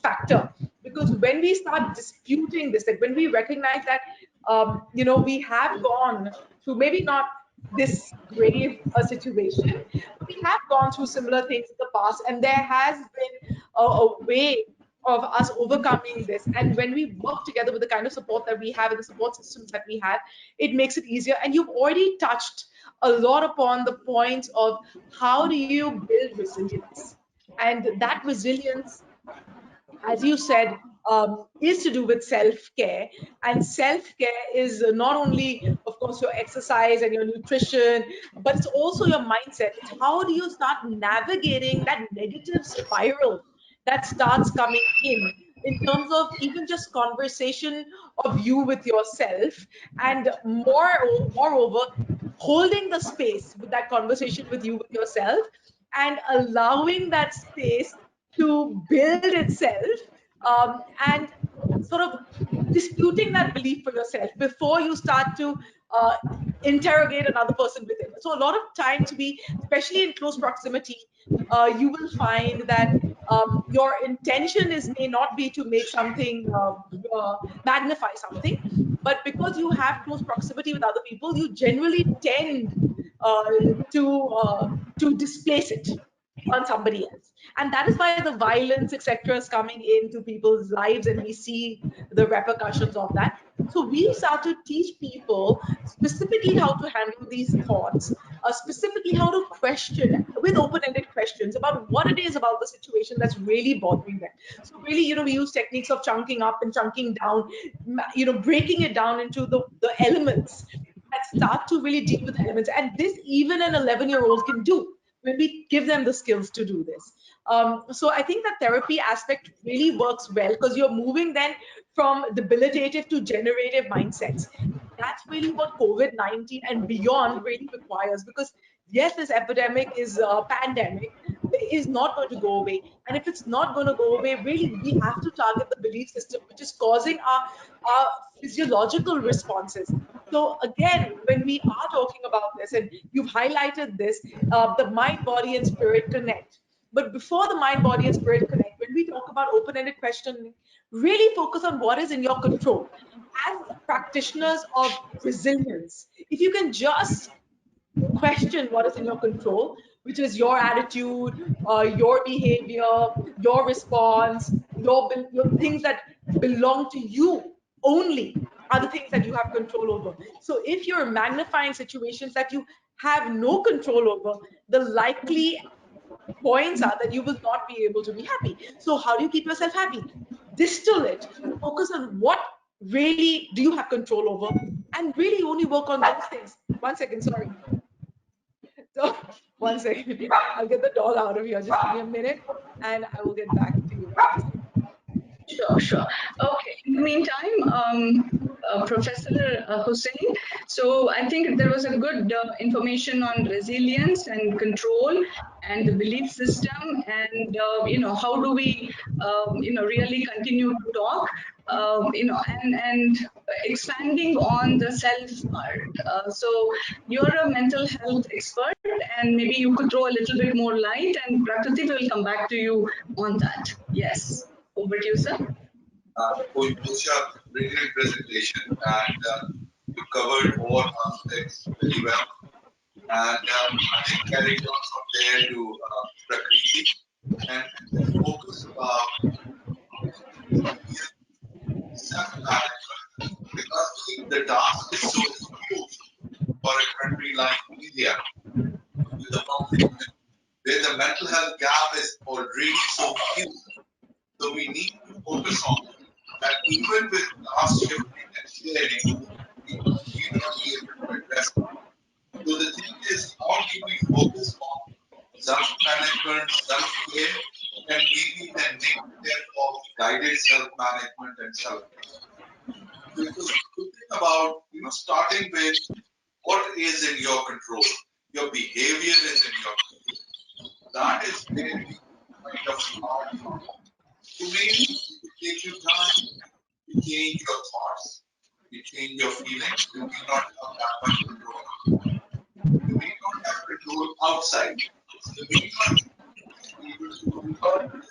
factor, because when we start disputing this, like when we recognize that, we have gone through maybe not this grave situation, we have gone through similar things in the past, and there has been a way of us overcoming this. And when we work together with the kind of support that we have and the support systems that we have, it makes it easier. And you've already touched a lot upon the points of how do you build resilience. And that resilience, as you said, is to do with self-care. And self-care is not only, of course, your exercise and your nutrition, but it's also your mindset. It's how do you start navigating that negative spiral that starts coming in terms of even just conversation of you with yourself, and moreover, holding the space with that conversation with you with yourself, and allowing that space to build itself, and sort of disputing that belief for yourself before you start to interrogate another person with it. So a lot of times especially in close proximity, you will find that your intention may not be to make something, magnify something, but because you have close proximity with other people, you generally tend to displace it on somebody else. And that is why the violence, etc., is coming into people's lives, and we see the repercussions of that. So we start to teach people specifically how to handle these thoughts, specifically how to question with open-ended questions about what it is about the situation that's really bothering them. So really, we use techniques of chunking up and chunking down, breaking it down into the elements that start to really deal with elements. And this even an 11-year-old can do. when we give them the skills to do this. So I think that therapy aspect really works well because you're moving then from debilitative to generative mindsets. That's really what COVID-19 and beyond really requires, because yes, this epidemic is a pandemic, is not going to go away. And if it's not going to go away, really, we have to target the belief system, which is causing our physiological responses. So again, when we are talking about this, and you've highlighted this, the mind, body, and spirit connect. But before the mind, body, and spirit connect, when we talk about open-ended questioning, really focus on what is in your control. As practitioners of resilience, if you can just question what is in your control, which is your attitude, your behavior, your response, your things that belong to you only are the things that you have control over. So if you're magnifying situations that you have no control over, the likely points are that you will not be able to be happy. So how do you keep yourself happy? Distill it, focus on what really do you have control over, and really only work on those things. 1 second, sorry. So 1 second, I'll get the dog out of here. Just give me a minute and I will get back to you. Sure, sure. Okay. In the meantime, Professor Hussain, so I think there was a good information on resilience and control and the belief system, and how do we really continue to talk, and expanding on the self part. So you're a mental health expert, and maybe you could throw a little bit more light, and Prakriti will come back to you on that. Yes. Over to you, sir. Usha, brilliant presentation, and you covered all aspects very well. And I think carrying on from there to Prakriti, and focus self-management, because the task is so huge for a country like India, with the population, where the mental health gap is already so huge. So we need to focus on that. Even with last shifting and sharing, we will not be able to address it. So the thing is, how do we focus on self-management, self-care, and maybe the next step of guided self-management and self-care? Because to think about, starting with what is in your control. Your behavior is in your control. That is where we kind of start from. To maybe take you time to change your thoughts, to change your feelings. You may not have that much control. You may not have control outside. You may not be able to do confidence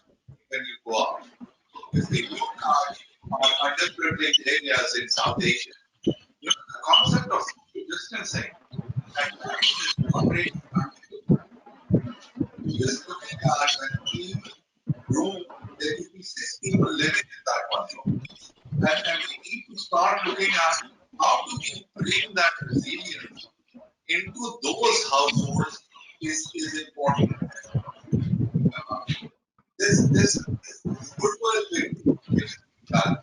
when you go out. If we look at underprivileged areas in South Asia, the concept of social distancing at times is not really practical. Just looking at when each room, there could be 6 people living in that one room. And we need to start looking at how do we bring that resilience into those households is important. This good work which is done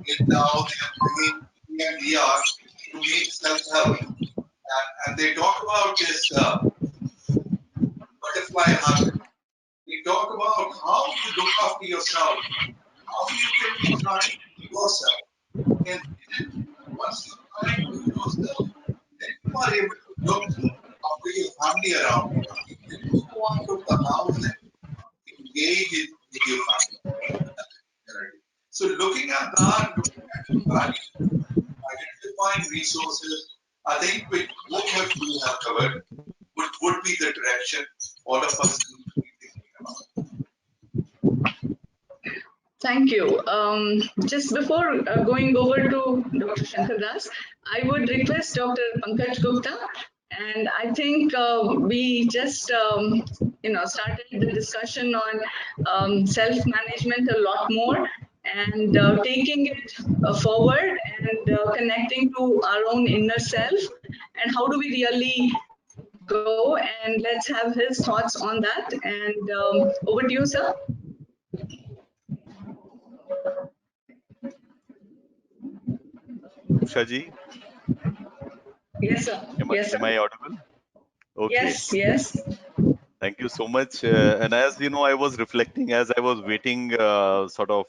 is now they are bringing EMDR to make self-help. And they talk about this butterfly habit. We talk about how you look after yourself, how you can be kind to yourself. And once you're kind to yourself, then you are able to look after your family around you. You go out of the house and engage with your family. So looking at that, looking at your values, identifying resources, I think with both what you have covered would be the direction all of us need to be thinking about. Thank you. Just before going over to Dr. Shankar Das, I would request Dr. Pankaj Gupta, and I think we just started the discussion on self-management a lot more, and taking it forward and connecting to our own inner self, and how do we really go, and let's have his thoughts on that. And over to you, sir. Usha ji? Yes, sir. Yes, sir. Am I audible? Okay. Yes, yes. Thank you so much. And as you know, I was reflecting as I was waiting, sort of,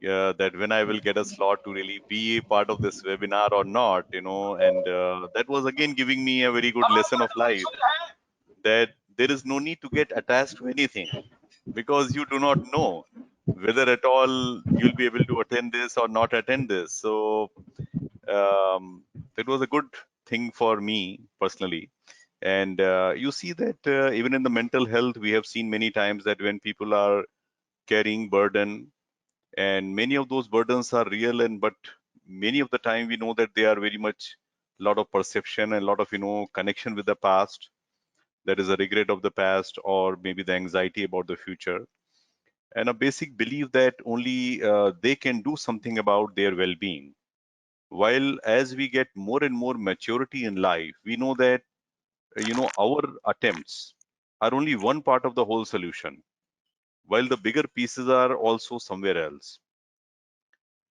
that when I will get a slot to really be a part of this webinar or not, and that was again giving me a very good lesson of life, that there is no need to get attached to anything, because you do not know whether at all you'll be able to attend this or not attend this. So it was a good thing for me personally. And you see that even in the mental health, we have seen many times that when people are carrying burden, and many of those burdens are real, and but many of the time we know that they are very much a lot of perception and a lot of connection with the past. That is a regret of the past, or maybe the anxiety about the future, and a basic belief that only they can do something about their well-being. While as we get more and more maturity in life, we know that our attempts are only one part of the whole solution, while the bigger pieces are also somewhere else.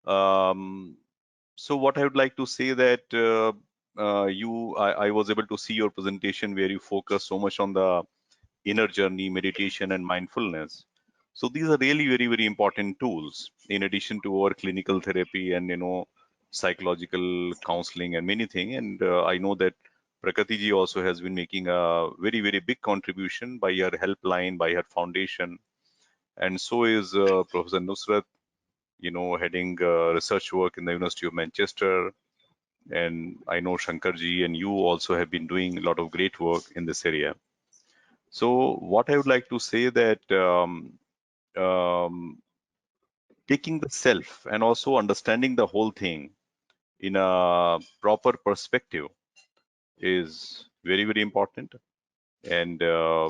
So what I would like to say that I was able to see your presentation where you focus so much on the inner journey, meditation, and mindfulness. So these are really very, very important tools in addition to our clinical therapy and psychological counseling and many things. And I know that Prakriti ji also has been making a very, very big contribution by her helpline, by her foundation, and so is Professor Nusrat, heading research work in the University of Manchester. And I know Shankarji and you also have been doing a lot of great work in this area. So what I would like to say that taking the self and also understanding the whole thing in a proper perspective is very, very important. And there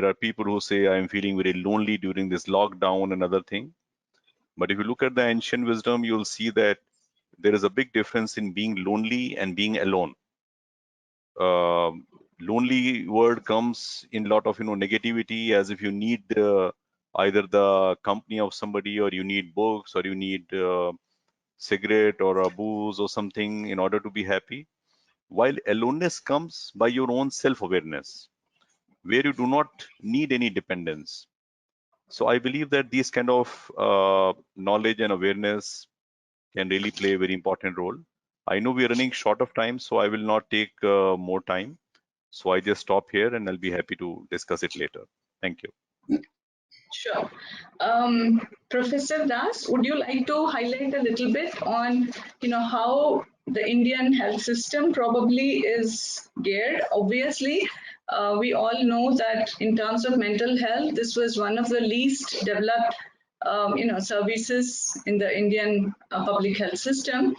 are people who say I'm feeling very lonely during this lockdown and other thing. But if you look at the ancient wisdom, you'll see that there is a big difference in being lonely and being alone. Lonely word comes in a lot of negativity, as if you need either the company of somebody, or you need books, or you need cigarette or a booze or something in order to be happy. While aloneness comes by your own self-awareness, where you do not need any dependence. So I believe that these kind of knowledge and awareness can really play a very important role. I know we are running short of time, so I will not take more time. So I just stop here, and I'll be happy to discuss it later. Thank you. Sure. Professor Das, would you like to highlight a little bit on, how the Indian health system probably is geared? Obviously, we all know that in terms of mental health, this was one of the least developed, services in the Indian public health system.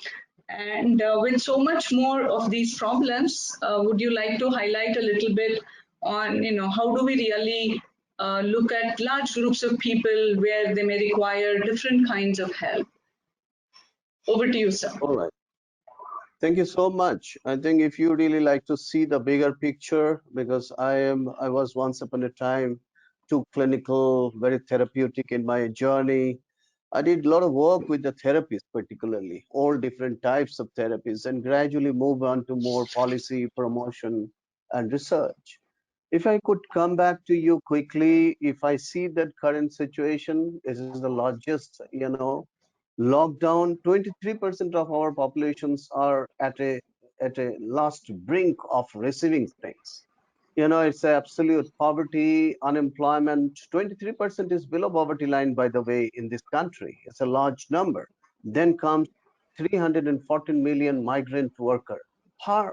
And with so much more of these problems, would you like to highlight a little bit on, how do we really look at large groups of people where they may require different kinds of help? Over to you, sir. All right. Thank you so much. I think if you really like to see the bigger picture, because I was once upon a time too clinical, very therapeutic in my journey. I did a lot of work with the therapists, particularly all different types of therapies, and gradually move on to more policy, promotion, and research. If I could come back to you quickly, if I see that current situation is the largest, lockdown, 23% of our populations are at a last brink of receiving things. It's absolute poverty, unemployment. 23% is below poverty line, by the way, in this country. It's a large number. Then comes 314 million migrant worker.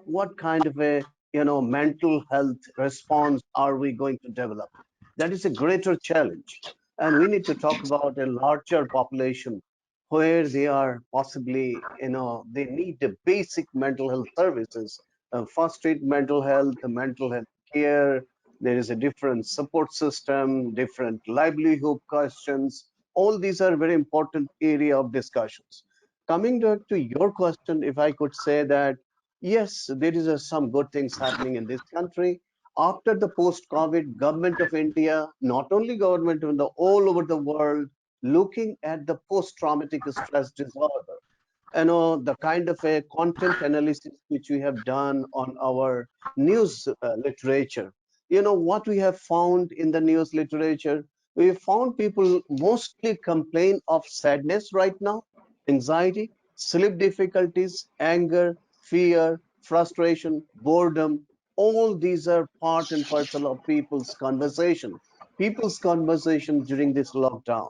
What kind of a mental health response are we going to develop? That is a greater challenge. And we need to talk about a larger population where they are possibly, they need the basic mental health services, first aid mental health, the mental health care. There is a different support system, different livelihood questions. All these are very important area of discussions. Coming back to your question, if I could say that, yes, there is some good things happening in this country. After the post-COVID, government of India, not only government, in the all over the world, looking at the post-traumatic stress disorder, the kind of a content analysis which we have done on our news literature, what we have found in the news literature, we found people mostly complain of sadness right now, anxiety, sleep difficulties, anger, fear, frustration, boredom. All these are part and parcel of people's conversation during this lockdown.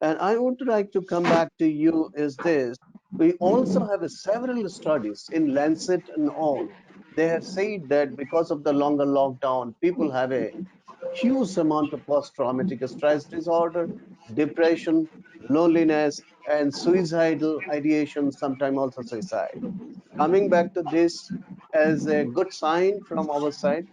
And I would like to come back to you is this. We also have several studies in Lancet and all. They have said that because of the longer lockdown, people have a huge amount of post-traumatic stress disorder, depression, loneliness, and suicidal ideation, sometimes also suicide. Coming back to this as a good sign from our side,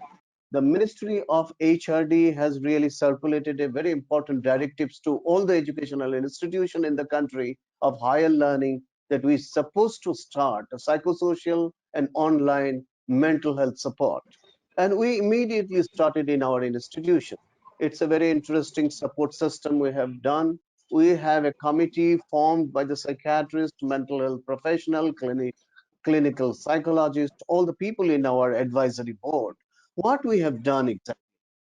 the Ministry of HRD has really circulated a very important directives to all the educational institution in the country of higher learning that we're supposed to start a psychosocial and online mental health support. And we immediately started in our institution. It's a very interesting support system we have done. We have a committee formed by the psychiatrist, mental health professional, clinical psychologist, all the people in our advisory board. What we have done exactly?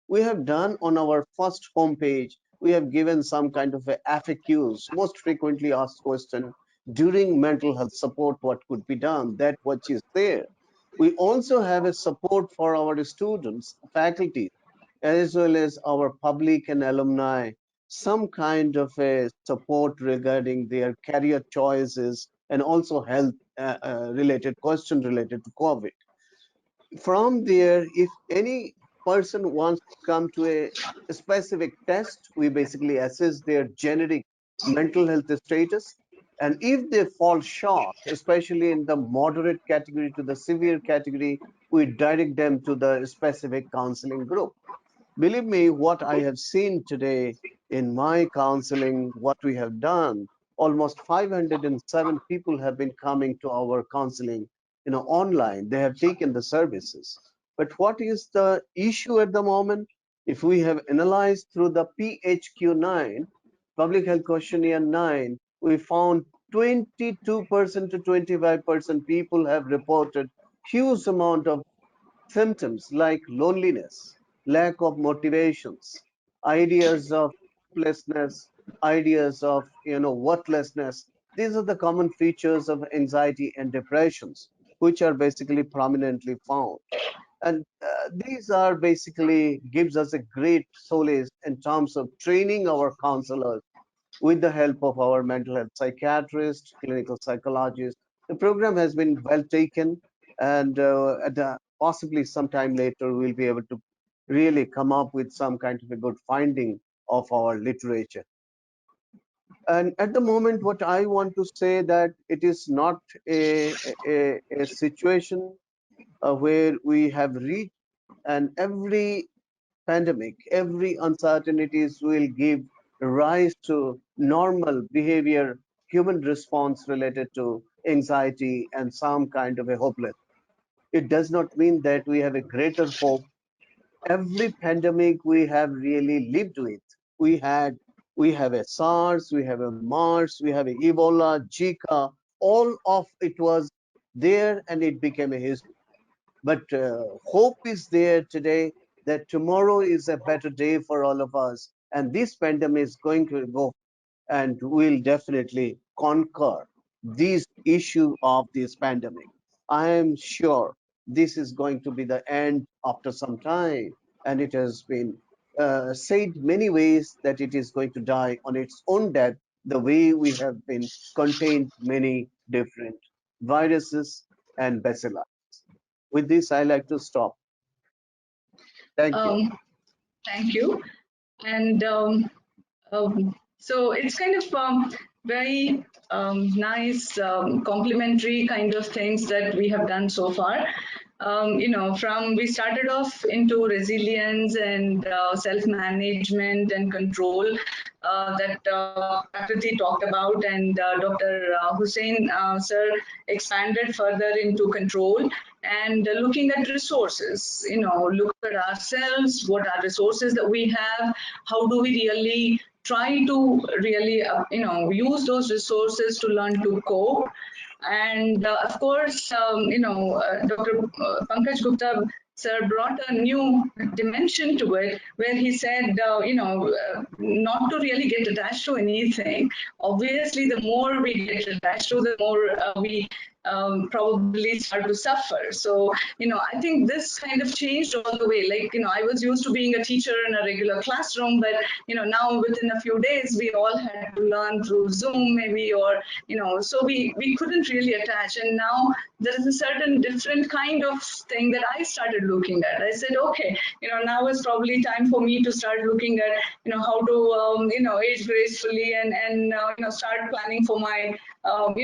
We have done on our first homepage, we have given some kind of a FAQs, most frequently asked question during mental health support, what could be done, that which is there. We also have a support for our students, faculty, as well as our public and alumni, some kind of a support regarding their career choices and also health related question related to COVID. From there, if any person wants to come to a specific test, we basically assess their generic mental health status. And if they fall short, especially in the moderate category to the severe category, we direct them to the specific counseling group. Believe me, what I have seen today in my counseling, what we have done, almost 507 people have been coming to our counseling, online. They have taken the services. But what is the issue at the moment? If we have analyzed through the PHQ-9, Public Health Questionnaire 9, we found 22% to 25% people have reported huge amount of symptoms like loneliness, lack of motivations, ideas of hopelessness, ideas of worthlessness. These are the common features of anxiety and depressions, which are basically prominently found. And these are basically gives us a great solace in terms of training our counselors with the help of our mental health psychiatrist, clinical psychologist. The program has been well taken, and possibly sometime later we'll be able to really come up with some kind of a good finding of our literature. And at the moment, what I want to say that it is not a situation where we have reached, and every pandemic, every uncertainties will give rise to normal behavior, human response related to anxiety and some kind of a hopeless. It does not mean that we have a greater hope. Every pandemic we have really lived with. We had, we have a SARS, we have a MERS, we have a Ebola, Zika. All of it was there, and it became a history. But hope is there today that tomorrow is a better day for all of us, and this pandemic is going to go, and we'll definitely conquer this issue of this pandemic. I am sure this is going to be the end after some time, and it has been said many ways that it is going to die on its own death, the way we have been contained many different viruses and bacilli. With this, I like to stop. Thank you. Thank you. And so it's kind of very nice complementary kind of things that we have done so far. From we started off into resilience and self-management and control that Prakriti talked about, and Dr. Hussain sir expanded further into control and looking at resources. Look at ourselves, what are resources that we have, how do we really try to really use those resources to learn to cope. And of course, Dr. Pankaj Gupta sir brought a new dimension to it, where he said, not to really get attached to anything. Obviously, the more we get attached to, the more we probably start to suffer. So, I think this kind of changed all the way. Like, I was used to being a teacher in a regular classroom, but, now within a few days, we all had to learn through Zoom maybe, or, so we couldn't really attach. And now there is a certain different kind of thing that I started looking at. I said, okay, now is probably time for me to start looking at, how to, age gracefully and start planning for my, not a,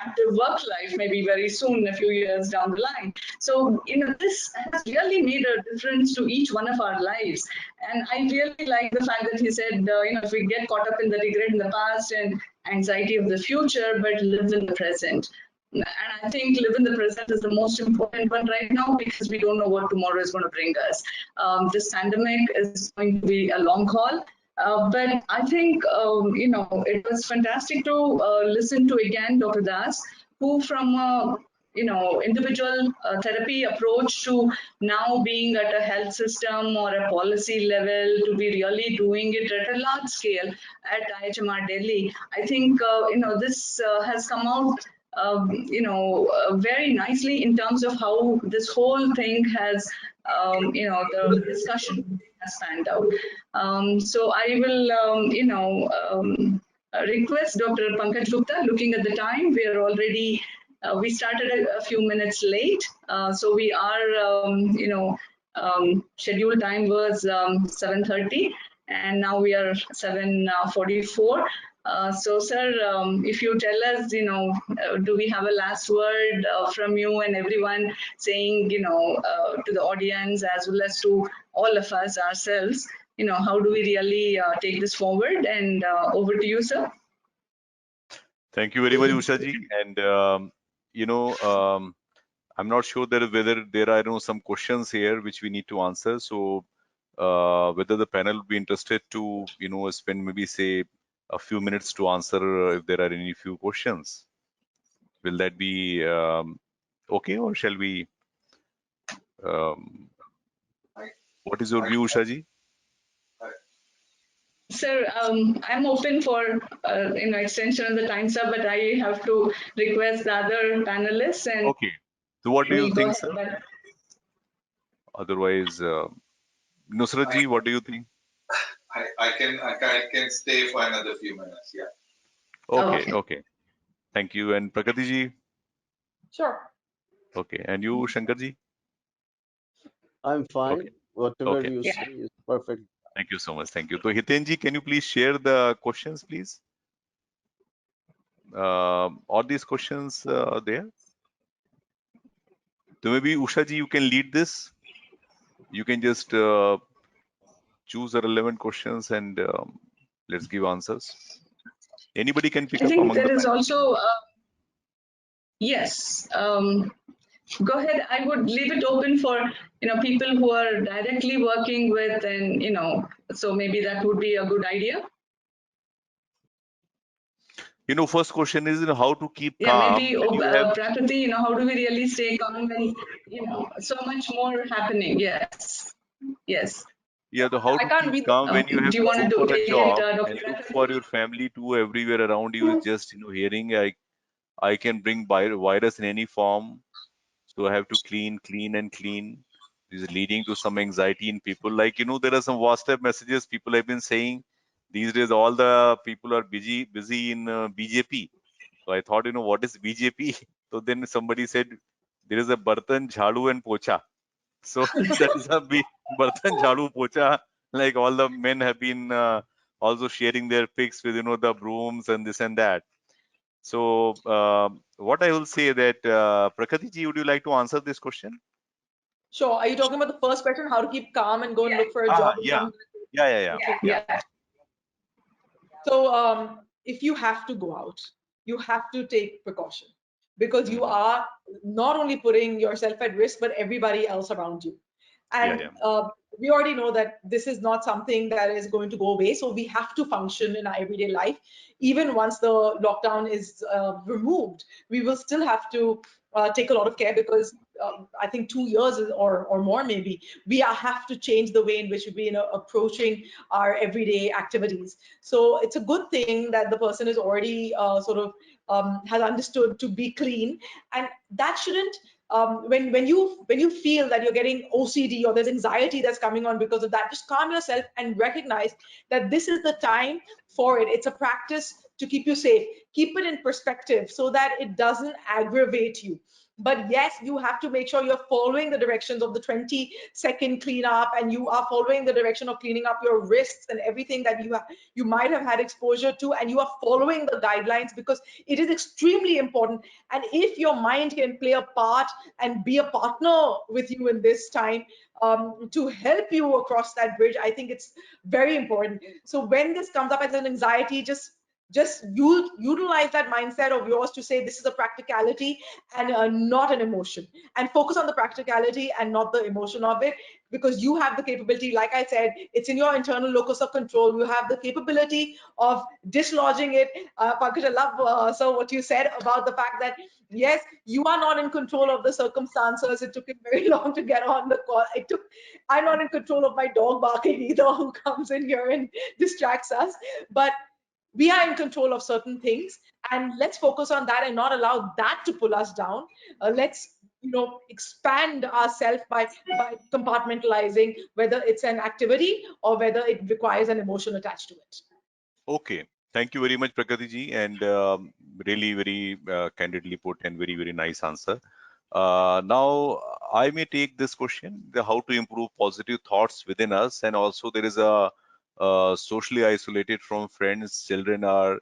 active work life maybe very soon, a few years down the line. So, this has really made a difference to each one of our lives. And I really like the fact that he said, if we get caught up in the regret in the past and anxiety of the future, but live in the present. And I think live in the present is the most important one right now, because we don't know what tomorrow is going to bring us. This pandemic is going to be a long haul. But I think, it was fantastic to listen to again Dr. Das, who from a individual therapy approach to now being at a health system or a policy level to be really doing it at a large scale at IHMR Delhi. I think, this has come out very nicely in terms of how this whole thing has, the discussion has panned out. So I will, request Dr. Pankaj Gupta, looking at the time, we are already, we started a few minutes late. So we are, scheduled time was 7:30, and now we are 7:44. So, sir, if you tell us, do we have a last word from you and everyone saying, to the audience as well as to all of us ourselves, how do we really take this forward? And over to you, sir. Thank you very much, Usha-ji. And, I'm not sure whether there are some questions here which we need to answer. So whether the panel would be interested to, spend maybe say a few minutes to answer if there are any few questions. Will that be okay, or shall we? What is your view, Usha-ji? Sir, I'm open for extension of the time, sir, but I have to request the other panelists. And okay. So what do you think, sir? Otherwise, Nusrat-ji, what do you think? I can stay for another few minutes. Yeah. Okay. Thank you. And Prakriti-ji? Sure. Okay. And you, Shankar-ji? I'm fine. Okay. Whatever you say is perfect. Thank you so much. Thank you. So Hiten-ji, can you please share the questions, please? All these questions there? So maybe Usha-ji, you can lead this. You can just choose the relevant questions and let's give answers. Anybody can pick up among the panel. I think there is also, yes. Go ahead. I would leave it open for people who are directly working with, and so maybe that would be a good idea. First question is how to keep calm. Maybe Prakriti, how do we really stay calm when so much more happening? Yes. Yeah, so how to keep calm when you have to go for a job and look for your family too everywhere around you is just hearing I can bring virus in any form, so I have to clean. This is leading to some anxiety in people. Like there are some WhatsApp messages people have been saying these days all the people are busy in BJP. So I thought what is BJP? So then somebody said there is a Bartan, Jhadu and Pocha. So that is a Bartan, Jhadu, Pocha. Like all the men have been also sharing their pics with the brooms and this and that. So what I will say that Prakriti ji, would you like to answer this question? Sure. Are you talking about the first question, how to keep calm and go and look for a job? Yeah. So if you have to go out, you have to take precaution, because you are not only putting yourself at risk, but everybody else around you. And we already know that this is not something that is going to go away. So we have to function in our everyday life. Even once the lockdown is removed, we will still have to take a lot of care, because I think 2 years or more maybe, we have to change the way in which we approaching our everyday activities. So it's a good thing that the person is already sort of has understood to be clean, and that shouldn't when you feel that you're getting OCD or there's anxiety that's coming on because of that, just calm yourself and recognize that this is the time for it. It's a practice to keep you safe. Keep it in perspective so that it doesn't aggravate you. But yes, you have to make sure you're following the directions of the 20-second cleanup, and you are following the direction of cleaning up your wrists and everything that you might have had exposure to, and you are following the guidelines, because it is extremely important. And if your mind can play a part and be a partner with you in this time, to help you across that bridge, I think it's very important. So when this comes up as an anxiety, just utilize that mindset of yours to say this is a practicality and not an emotion, and focus on the practicality and not the emotion of it, because you have the capability. Like I said, it's in your internal locus of control. You have the capability of dislodging it. Pankaj, I love so what you said about the fact that yes, you are not in control of the circumstances. It took him very long to get on the call. I'm not in control of my dog barking either, who comes in here and distracts us, but we are in control of certain things, and let's focus on that and not allow that to pull us down. Let's expand ourselves by compartmentalizing, whether it's an activity or whether it requires an emotion attached to it. Okay, thank you very much, Prakriti ji, and really very candidly put and very, very nice answer. Now, I may take this question, how to improve positive thoughts within us, and also there is a socially isolated from friends, children are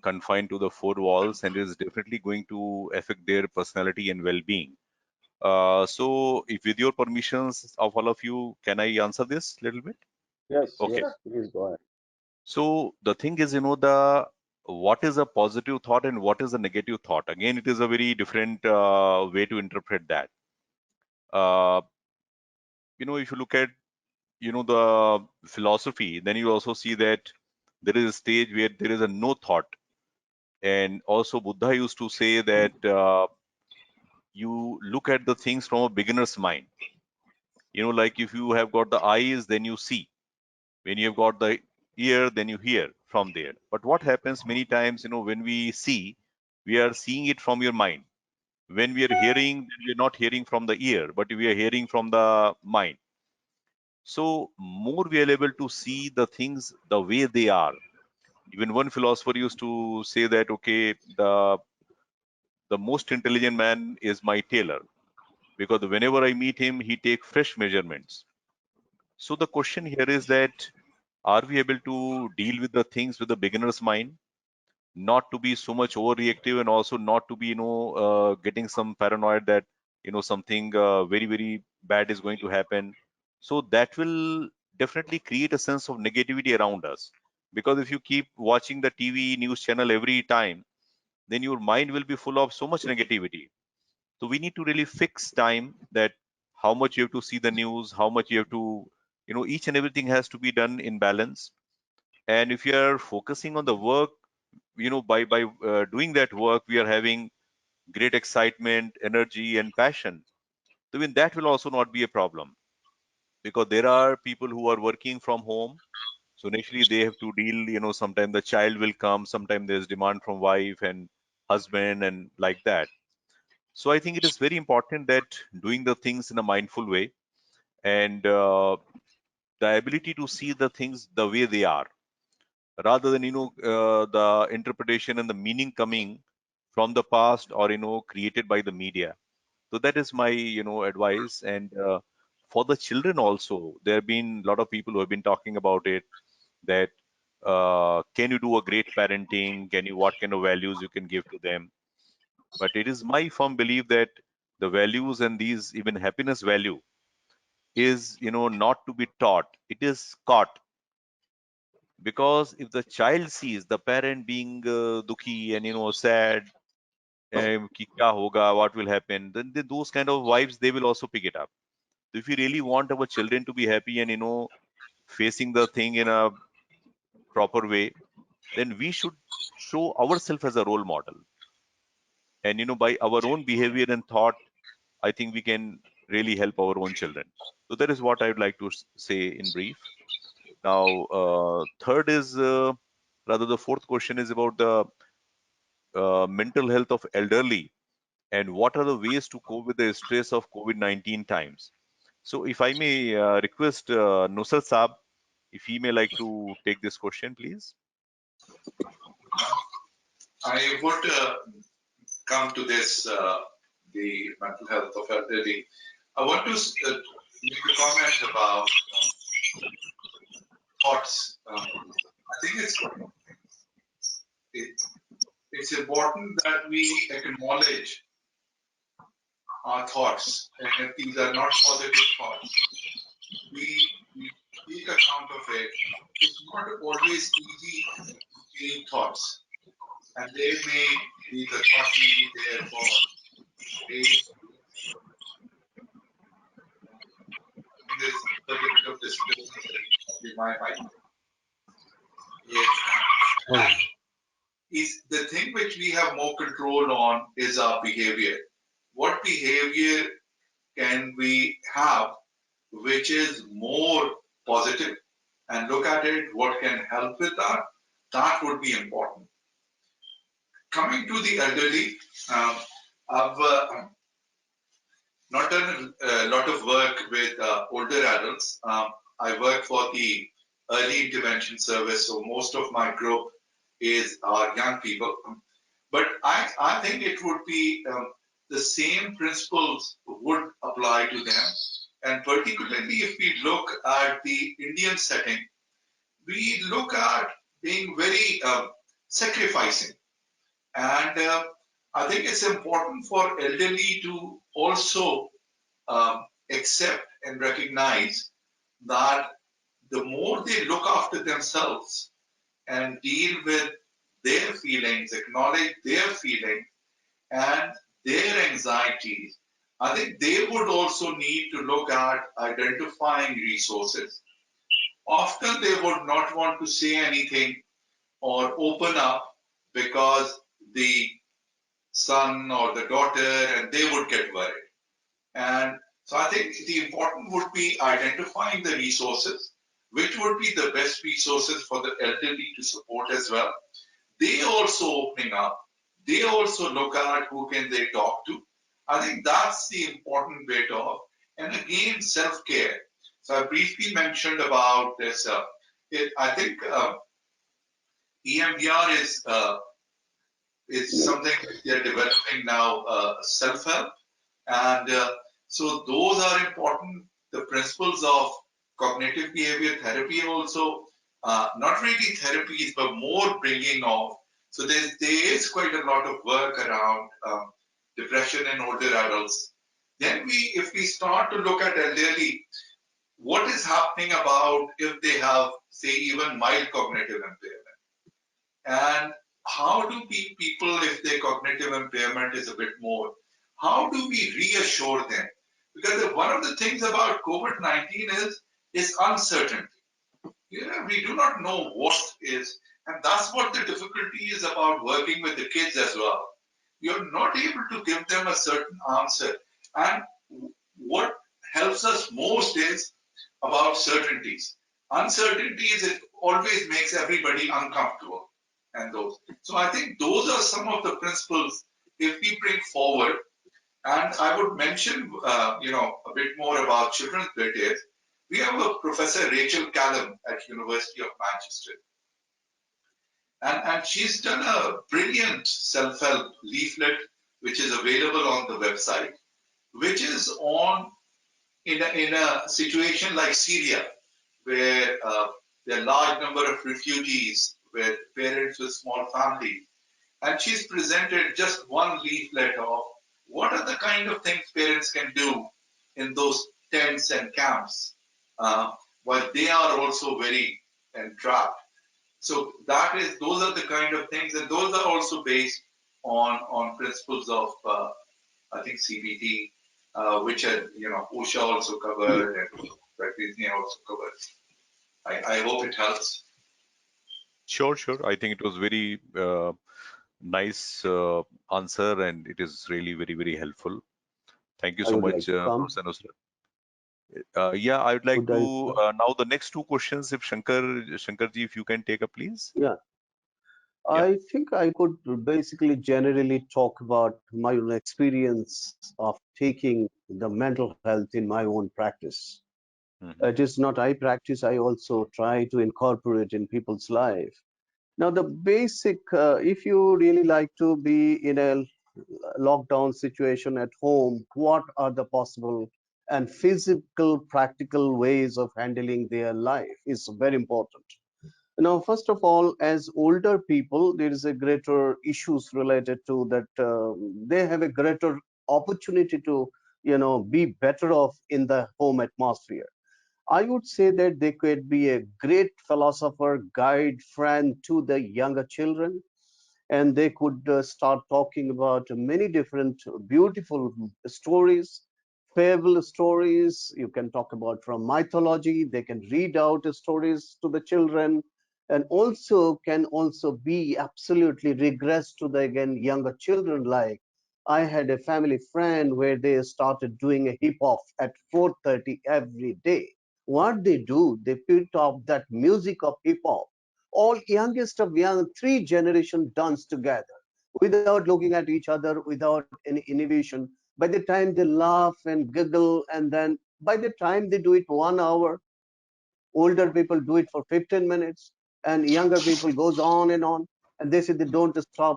confined to the four walls, and it is definitely going to affect their personality and well-being. So, if with your permissions of all of you, can I answer this a little bit? Yes, Okay. yes, please go ahead. So the thing is, the what is a positive thought and what is a negative thought? Again, it is a very different way to interpret that. Uh, if you look at the philosophy, then you also see that there is a stage where there is a no thought, and also Buddha used to say that you look at the things from a beginner's mind. Like if you have got the eyes, then you see. When you have got the ear, then you hear from there. But what happens many times, when we see, we are seeing it from your mind. When we are hearing, then we are not hearing from the ear, but we are hearing from the mind. So more we are able to see the things the way they are. Even one philosopher used to say that, okay, the most intelligent man is my tailor, because whenever I meet him, he takes fresh measurements. So the question here is that, are we able to deal with the things with the beginner's mind, not to be so much overreactive, and also not to be, getting some paranoid that, something very, very bad is going to happen. So that will definitely create a sense of negativity around us. Because if you keep watching the TV news channel every time, then your mind will be full of so much negativity. So we need to really fix time, that how much you have to see the news, how much you have to, each and everything has to be done in balance. And if you are focusing on the work, by doing that work, we are having great excitement, energy, and passion. So even that will also not be a problem, because there are people who are working from home. So naturally they have to deal, sometimes the child will come, sometimes there's demand from wife and husband and like that. So I think it is very important that doing the things in a mindful way, and the ability to see the things the way they are, rather than the interpretation and the meaning coming from the past, or created by the media. So that is my advice. And for the children also, there have been a lot of people who have been talking about it, that can you do a great parenting, can you, what kind of values you can give to them. But it is my firm belief that the values, and these even happiness value, is not to be taught, it is caught. Because if the child sees the parent being dukhi and sad, ki kya hoga, what will happen, then those kind of vibes they will also pick it up. So if we really want our children to be happy and facing the thing in a proper way, then we should show ourselves as a role model. And by our own behavior and thought, I think we can really help our own children. So that is what I would like to say in brief. Now, third is rather the fourth question is about the mental health of elderly and what are the ways to cope with the stress of COVID-19 times. So if I may request Nusrat Saab, if he may like to take this question, please. I would come to this, the mental health of elderly. I want to make a comment about thoughts. I think it's important that we acknowledge our thoughts, and if these are not positive thoughts, we take account of it. It's not always easy to change thoughts, and the thoughts may be there for days. There's a little bit of disturbance in my mind. Yes. Is the thing which we have more control on is our behavior. What behavior can we have which is more positive, and look at it, what can help with that? That would be important. Coming to the elderly, I've not done a lot of work with older adults. I work for the early intervention service, so most of my group is young people. But I think it would be the same principles would apply to them. And particularly if we look at the Indian setting, we look at being very sacrificing. And I think it's important for elderly to also accept and recognize that the more they look after themselves and deal with their feelings, acknowledge their feelings and their anxieties, I think they would also need to look at identifying resources. Often they would not want to say anything or open up because the son or the daughter, and they would get worried. And so I think the important would be identifying the resources, which would be the best resources for the elderly to support as well. They also opening up, they also look at who can they talk to. I think that's the important bit of, and again, self-care. So I briefly mentioned about this. I think EMDR is something they're developing now, self-help. And so those are important. The principles of cognitive behavior therapy also, not really therapies, but more bringing of. So there is quite a lot of work around depression in older adults. Then if we start to look at elderly, what is happening about if they have, say, even mild cognitive impairment? And how do people, if their cognitive impairment is a bit more, how do we reassure them? Because one of the things about COVID-19 is uncertainty. We do not know what is, and that's what the difficulty is about working with the kids as well. You're not able to give them a certain answer. And what helps us most is about certainties. Uncertainties, it always makes everybody uncomfortable. And those. So I think those are some of the principles if we bring forward. And I would mention, a bit more about children's bit is, we have a Professor Rachel Callum at University of Manchester. And she's done a brilliant self-help leaflet, which is available on the website, which is on in a situation like Syria, where there are a large number of refugees with parents with small families. And she's presented just one leaflet of what are the kind of things parents can do in those tents and camps, while they are also very entrapped. So those are the kind of things, and those are also based on principles of, I think, CBT, which are, OSHA also covered and Disney also covered. I hope it helps. Sure. I think it was very nice answer, and it is really very, very helpful. Thank you I so would much, like to come. Professor Nusrat. Yeah, I would like Would I? to now the next two questions. If Shankarji, if you can take up, please. Yeah. Yeah. I think I could basically generally talk about my own experience of taking the mental health in my own practice. Mhm. It is not I practice, I also try to incorporate in people's life. Now, the basic, if you really like to be in a lockdown situation at home, what are the possible and physical, practical ways of handling their life is very important. Now, first of all, as older people, there is a greater issues related to that. They have a greater opportunity to, be better off in the home atmosphere. I would say that they could be a great philosopher, guide, friend to the younger children, and they could start talking about many different beautiful stories, fable stories. You can talk about from mythology. They can read out stories to the children, and also can also be absolutely regress to the again younger children. Like I had a family friend where they started doing a hip hop at 4:30 every day. What they do, they put up that music of hip hop, all youngest of young, three generation dance together without looking at each other, without any inhibition. By the time they laugh and giggle, and then by the time they do it 1 hour, older people do it for 15 minutes, and younger people goes on, and they say they don't stop.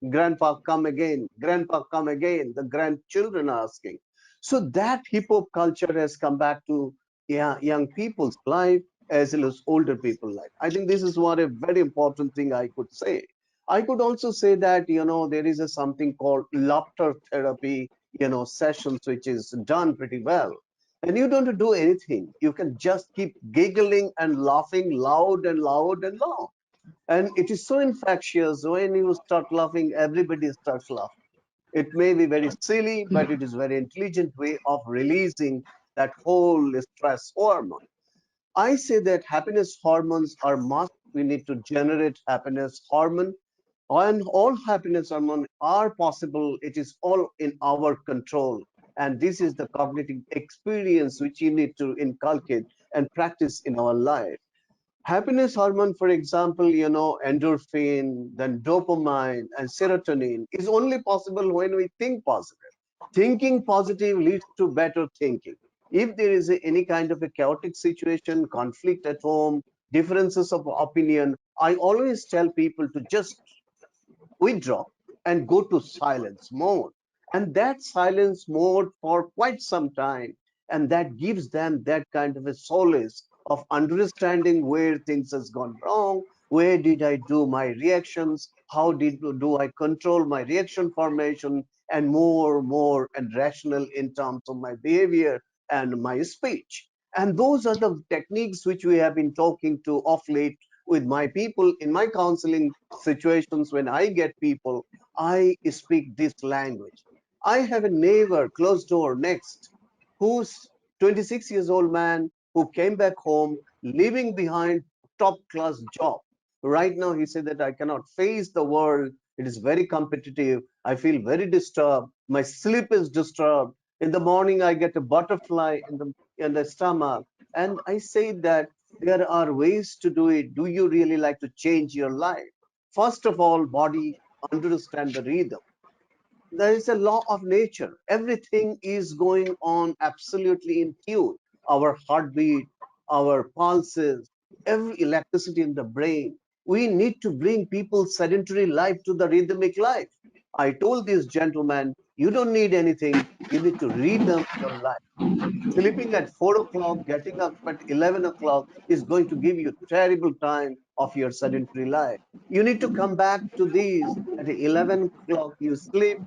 Grandpa, come again. Grandpa, come again. The grandchildren are asking. So that hip hop culture has come back to, yeah, young people's life as well as older people's life. I think this is what a very important thing I could say. I could also say that, there is a something called laughter therapy, sessions, which is done pretty well. And you don't do anything. You can just keep giggling and laughing loud and loud and loud, and it is so infectious. When you start laughing, everybody starts laughing. It may be very silly, but it is very intelligent way of releasing that whole stress hormone. I say that happiness hormones are must. We need to generate happiness hormone, and all happiness hormone are possible. It is all in our control, and this is the cognitive experience which you need to inculcate and practice in our life. Happiness hormone, for example, endorphin, then dopamine and serotonin is only possible when we think positive. Thinking positive leads to better thinking. If there is any kind of a chaotic situation, conflict at home, differences of opinion, I always tell people to just withdraw and go to silence mode. And that silence mode for quite some time. And that gives them that kind of a solace of understanding where things has gone wrong, where did I do my reactions, how do I control my reaction formation, and more and rational in terms of my behavior and my speech. And those are the techniques which we have been talking to of late with my people in my counseling situations. When I get people, I speak this language. I have a neighbor close door next who's 26 years old man who came back home leaving behind top class job. Right now he said that I cannot face the world. It is very competitive. I feel very disturbed. My sleep is disturbed. In the morning I get a butterfly in the stomach. And I say that there are ways to do it. Do you really like to change your life? First of all, body, understand the rhythm. There is a law of nature. Everything is going on absolutely in tune. Our heartbeat, our pulses, every electricity in the brain. We need to bring people's sedentary life to the rhythmic life. I told this gentleman, you don't need anything. You need to rhythm your life. Sleeping at 4 o'clock, getting up at 11 o'clock is going to give you terrible time of your sedentary life. You need to come back to these at 11 o'clock. You sleep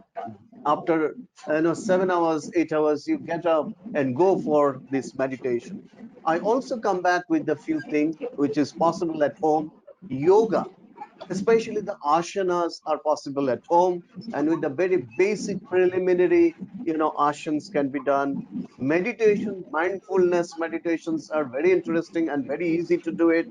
after 7 hours, 8 hours. You get up and go for this meditation. I also come back with a few things which is possible at home. Yoga, especially the asanas, are possible at home, and with the very basic preliminary asanas can be done. Meditation, mindfulness meditations are very interesting and very easy to do it.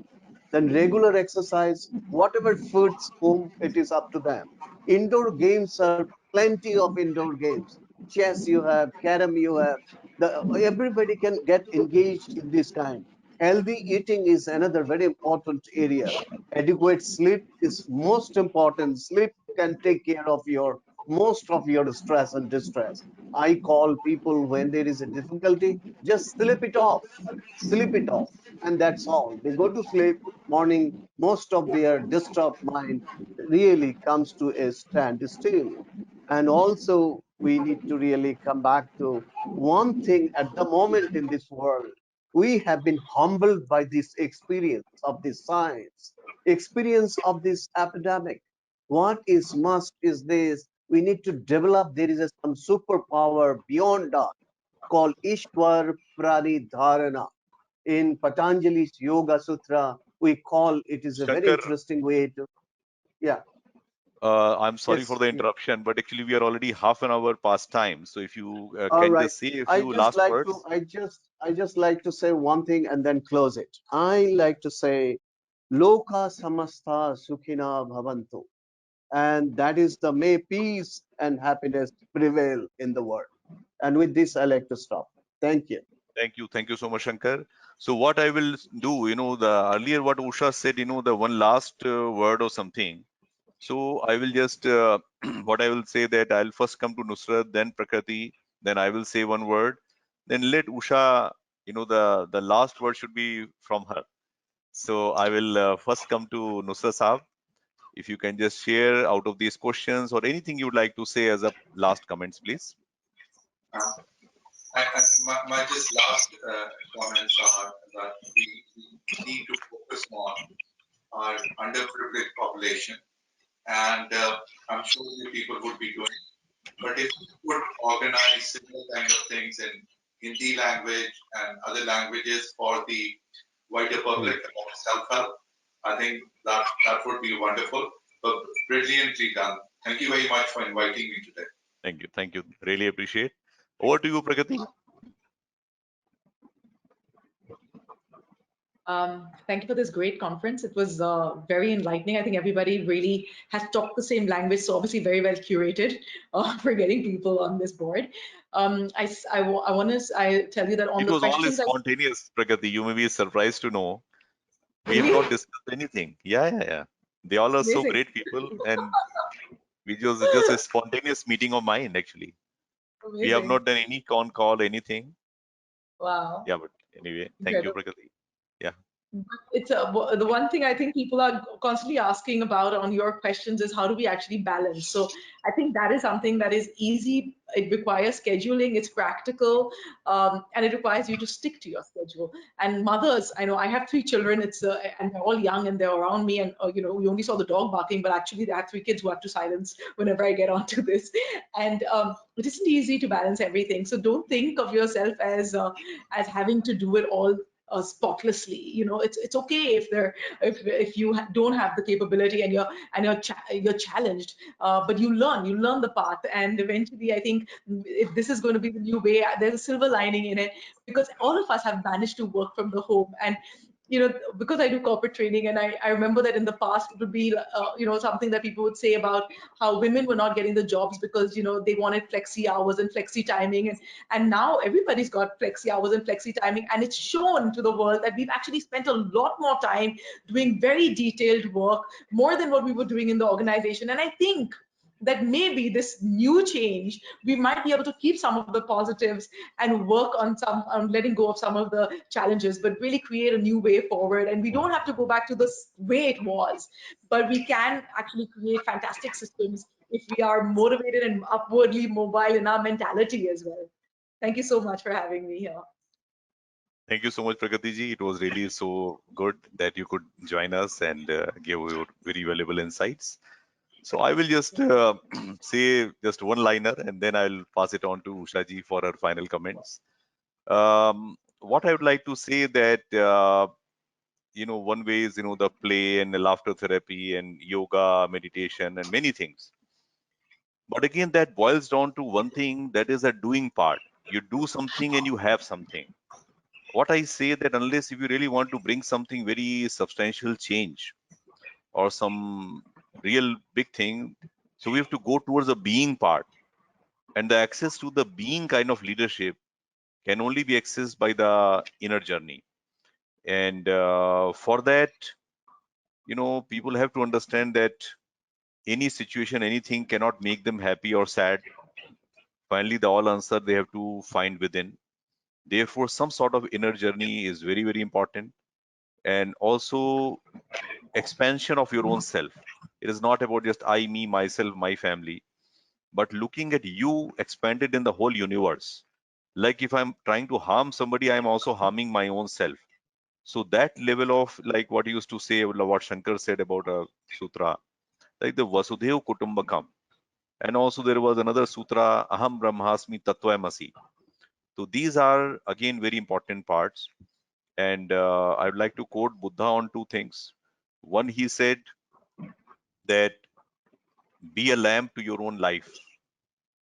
Then regular exercise, whatever foods whom, it is up to them. Indoor games are plenty of indoor games. chess you have, carom you have. Everybody can get engaged in this kind. Healthy eating is another very important area. Adequate sleep is most important. Sleep can take care of your most of your stress and distress. I call people when there is a difficulty, just sleep it off. Sleep it off. And that's all. They go to sleep, morning, most of their disturbed mind really comes to a standstill. And also, we need to really come back to one thing at the moment in this world. We have been humbled by this experience of this science, experience of this epidemic. What is must is this: we need to develop, there is some superpower beyond us called Ishwar Pranidharana. In Patanjali's Yoga Sutra, we call it is a very Shankar, interesting way to, yeah. I'm sorry for Yes. the interruption, but actually we are already half an hour past time. So if you All can right. just say a I few just last like to words. I just like to say one thing and then close it. I like to say Loka Samastha Sukhina Bhavantu. And that is the may peace and happiness prevail in the world. And with this, I like to stop. Thank you. Thank you so much, Shankar. So what I will do, the earlier what Usha said, the one last word or something. So I will just what I will say that I'll first come to Nusrat, then Prakriti, then I will say one word, then let Usha, the last word should be from her. So I will first come to Nusrat Saab. If you can just share out of these questions or anything you would like to say as a last comments, please. My just last comments are that we need to focus on our underprivileged population, and I'm sure the people would be doing. But if we would organize similar kind of things in Hindi language and other languages for the wider public about self-help, I think that would be wonderful. But brilliantly done. Thank you very much for inviting me today. Thank you. Really appreciate. Over to you, Prakriti. Thank you for this great conference. It was very enlightening. I think everybody really has talked the same language, so obviously very well curated for getting people on this board. I tell you that on It the was all questions, spontaneous, Prakriti. You may be surprised to know we have really not discussed anything. Yeah. They all are so amazing. great people, and we just a spontaneous meeting of mind actually. We have Amazing. not done any con call, anything. Wow. Yeah, but anyway, thank you, Incredible. Prakriti. Yeah. It's the one thing I think people are constantly asking about on your questions is how do we actually balance? So I think that is something that is easy. It requires scheduling. It's practical, and it requires you to stick to your schedule. And mothers, I know I have 3 children. And they're all young and they're around me. And we only saw the dog barking, but actually I have 3 kids who have to silence whenever I get onto this. And it isn't easy to balance everything. So don't think of yourself as having to do it all spotlessly. It's okay if you don't have the capability and you're challenged, but you learn the path, and eventually I think if this is going to be the new way, there's a silver lining in it, because all of us have managed to work from the home. And because I do corporate training, and I remember that in the past it would be something that people would say about how women were not getting the jobs because they wanted flexi hours and flexi timing, and now everybody's got flexi hours and flexi timing, and it's shown to the world that we've actually spent a lot more time doing very detailed work, more than what we were doing in the organization. And I think that maybe this new change, we might be able to keep some of the positives and work on letting go of some of the challenges, but really create a new way forward. And we don't have to go back to the way it was, but we can actually create fantastic systems if we are motivated and upwardly mobile in our mentality as well. Thank you so much for having me here. Thank you so much, Prakriti ji. It was really so good that you could join us and give your very valuable insights. So I will just say just one liner and then I'll pass it on to Usha ji for her final comments. What I would like to say that, one way is, the play and the laughter therapy and yoga, meditation and many things. But again, that boils down to one thing, that is a doing part. You do something and you have something. What I say that unless if you really want to bring something very substantial change or some real big thing, so we have to go towards the being part. And the access to the being kind of leadership can only be accessed by the inner journey. And for that, people have to understand that any situation, anything cannot make them happy or sad. Finally, the all answer they have to find within. Therefore, some sort of inner journey is very, very important. And also expansion of your own self. It is not about just I, me, myself, my family, but looking at you expanded in the whole universe. Like if I'm trying to harm somebody, I'm also harming my own self. So that level of, like what he used to say, what Shankar said about a sutra, like the Vasudhaiva Kutumbakam. And also there was another sutra, Aham Brahmasmi Tattvamasi. So these are again very important parts. And I would like to quote Buddha on two things. One, he said that be a lamp to your own life.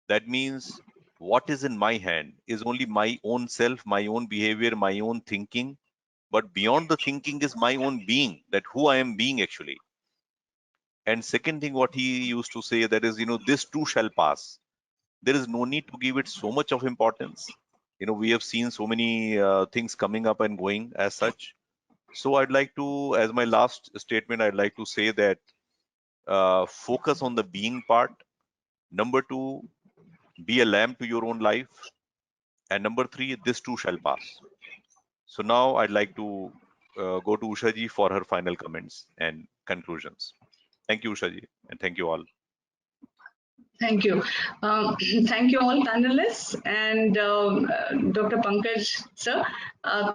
That means what is in my hand is only my own self, my own behavior, my own thinking. But beyond the thinking is my own being, that who I am being actually. And second thing, what he used to say, that is, this too shall pass. There is no need to give it so much of importance. We have seen so many things coming up and going as such. So I'd like to, as my last statement, I'd like to say that focus on the being part. Number two, be a lamp to your own life. And number three, this too shall pass. So now I'd like to go to Ushaji for her final comments and conclusions. Thank you, Ushaji, and thank you all. Thank you. Thank you all panelists and Dr. Pankaj sir.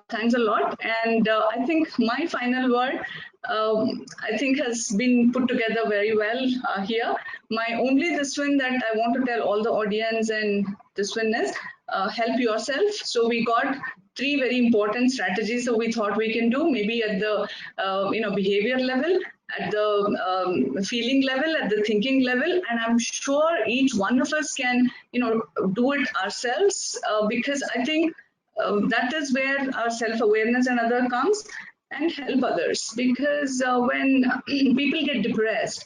Thanks a lot. And I think my final word, I think has been put together very well here. My only this one that I want to tell all the audience and this one is help yourself. So we got three very important strategies that we thought we can do, maybe at the behavior level, at the feeling level, at the thinking level, and I'm sure each one of us can do it ourselves because I think that is where our self-awareness and other comes, and help others, because when people get depressed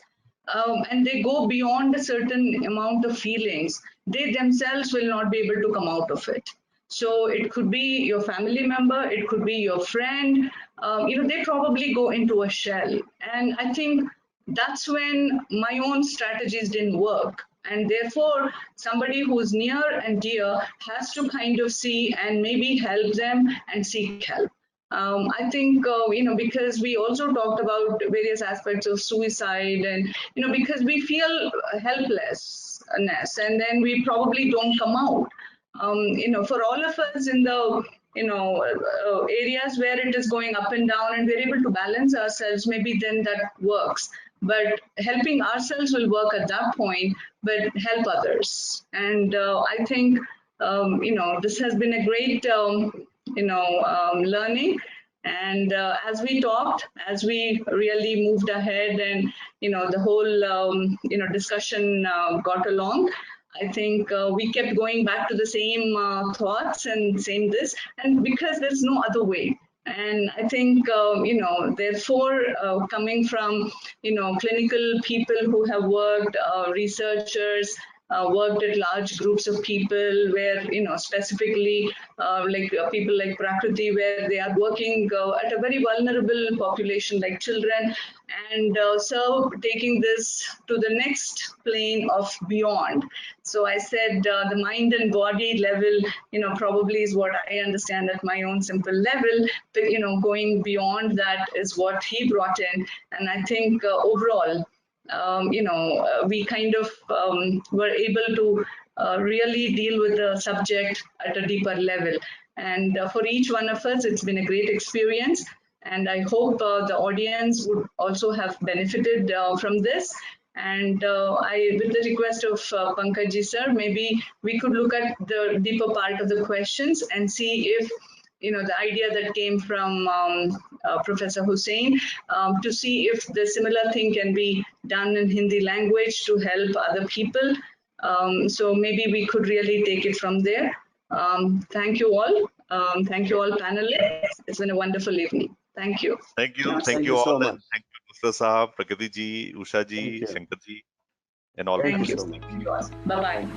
and they go beyond a certain amount of feelings, they themselves will not be able to come out of it. So it could be your family member, it could be your friend, they probably go into a shell. And I think that's when my own strategies didn't work. And therefore, somebody who's near and dear has to kind of see and maybe help them and seek help. I think, because we also talked about various aspects of suicide and, because we feel helplessness and then we probably don't come out. For all of us in the, areas where it is going up and down and we're able to balance ourselves, maybe then that works. But helping ourselves will work at that point, but help others. And I think, this has been a great, learning. And as we talked, as we really moved ahead and, the whole, discussion got along, I think we kept going back to the same thoughts and same this, and because there's no other way. And I think, therefore, coming from, clinical people who have worked, researchers, worked at large groups of people where, specifically people like Prakriti, where they are working at a very vulnerable population like children, and so taking this to the next plane of beyond. So I said the mind and body level, probably is what I understand at my own simple level, but, going beyond that is what he brought in. And I think overall, we kind of were able to really deal with the subject at a deeper level. And for each one of us, it's been a great experience. And I hope the audience would also have benefited from this. And with the request of Pankaj sir, maybe we could look at the deeper part of the questions and see if, the idea that came from Professor Hussain, to see if the similar thing can be done in Hindi language to help other people. So maybe we could really take it from there. Thank you all. Thank you all panelists. It's been a wonderful evening. Thank you. Thank you. Thank you all. So much. Thank you, Mr. Saab, Prakriti ji, Usha ji, Shankar ji, and all. Thank you. Bye-bye.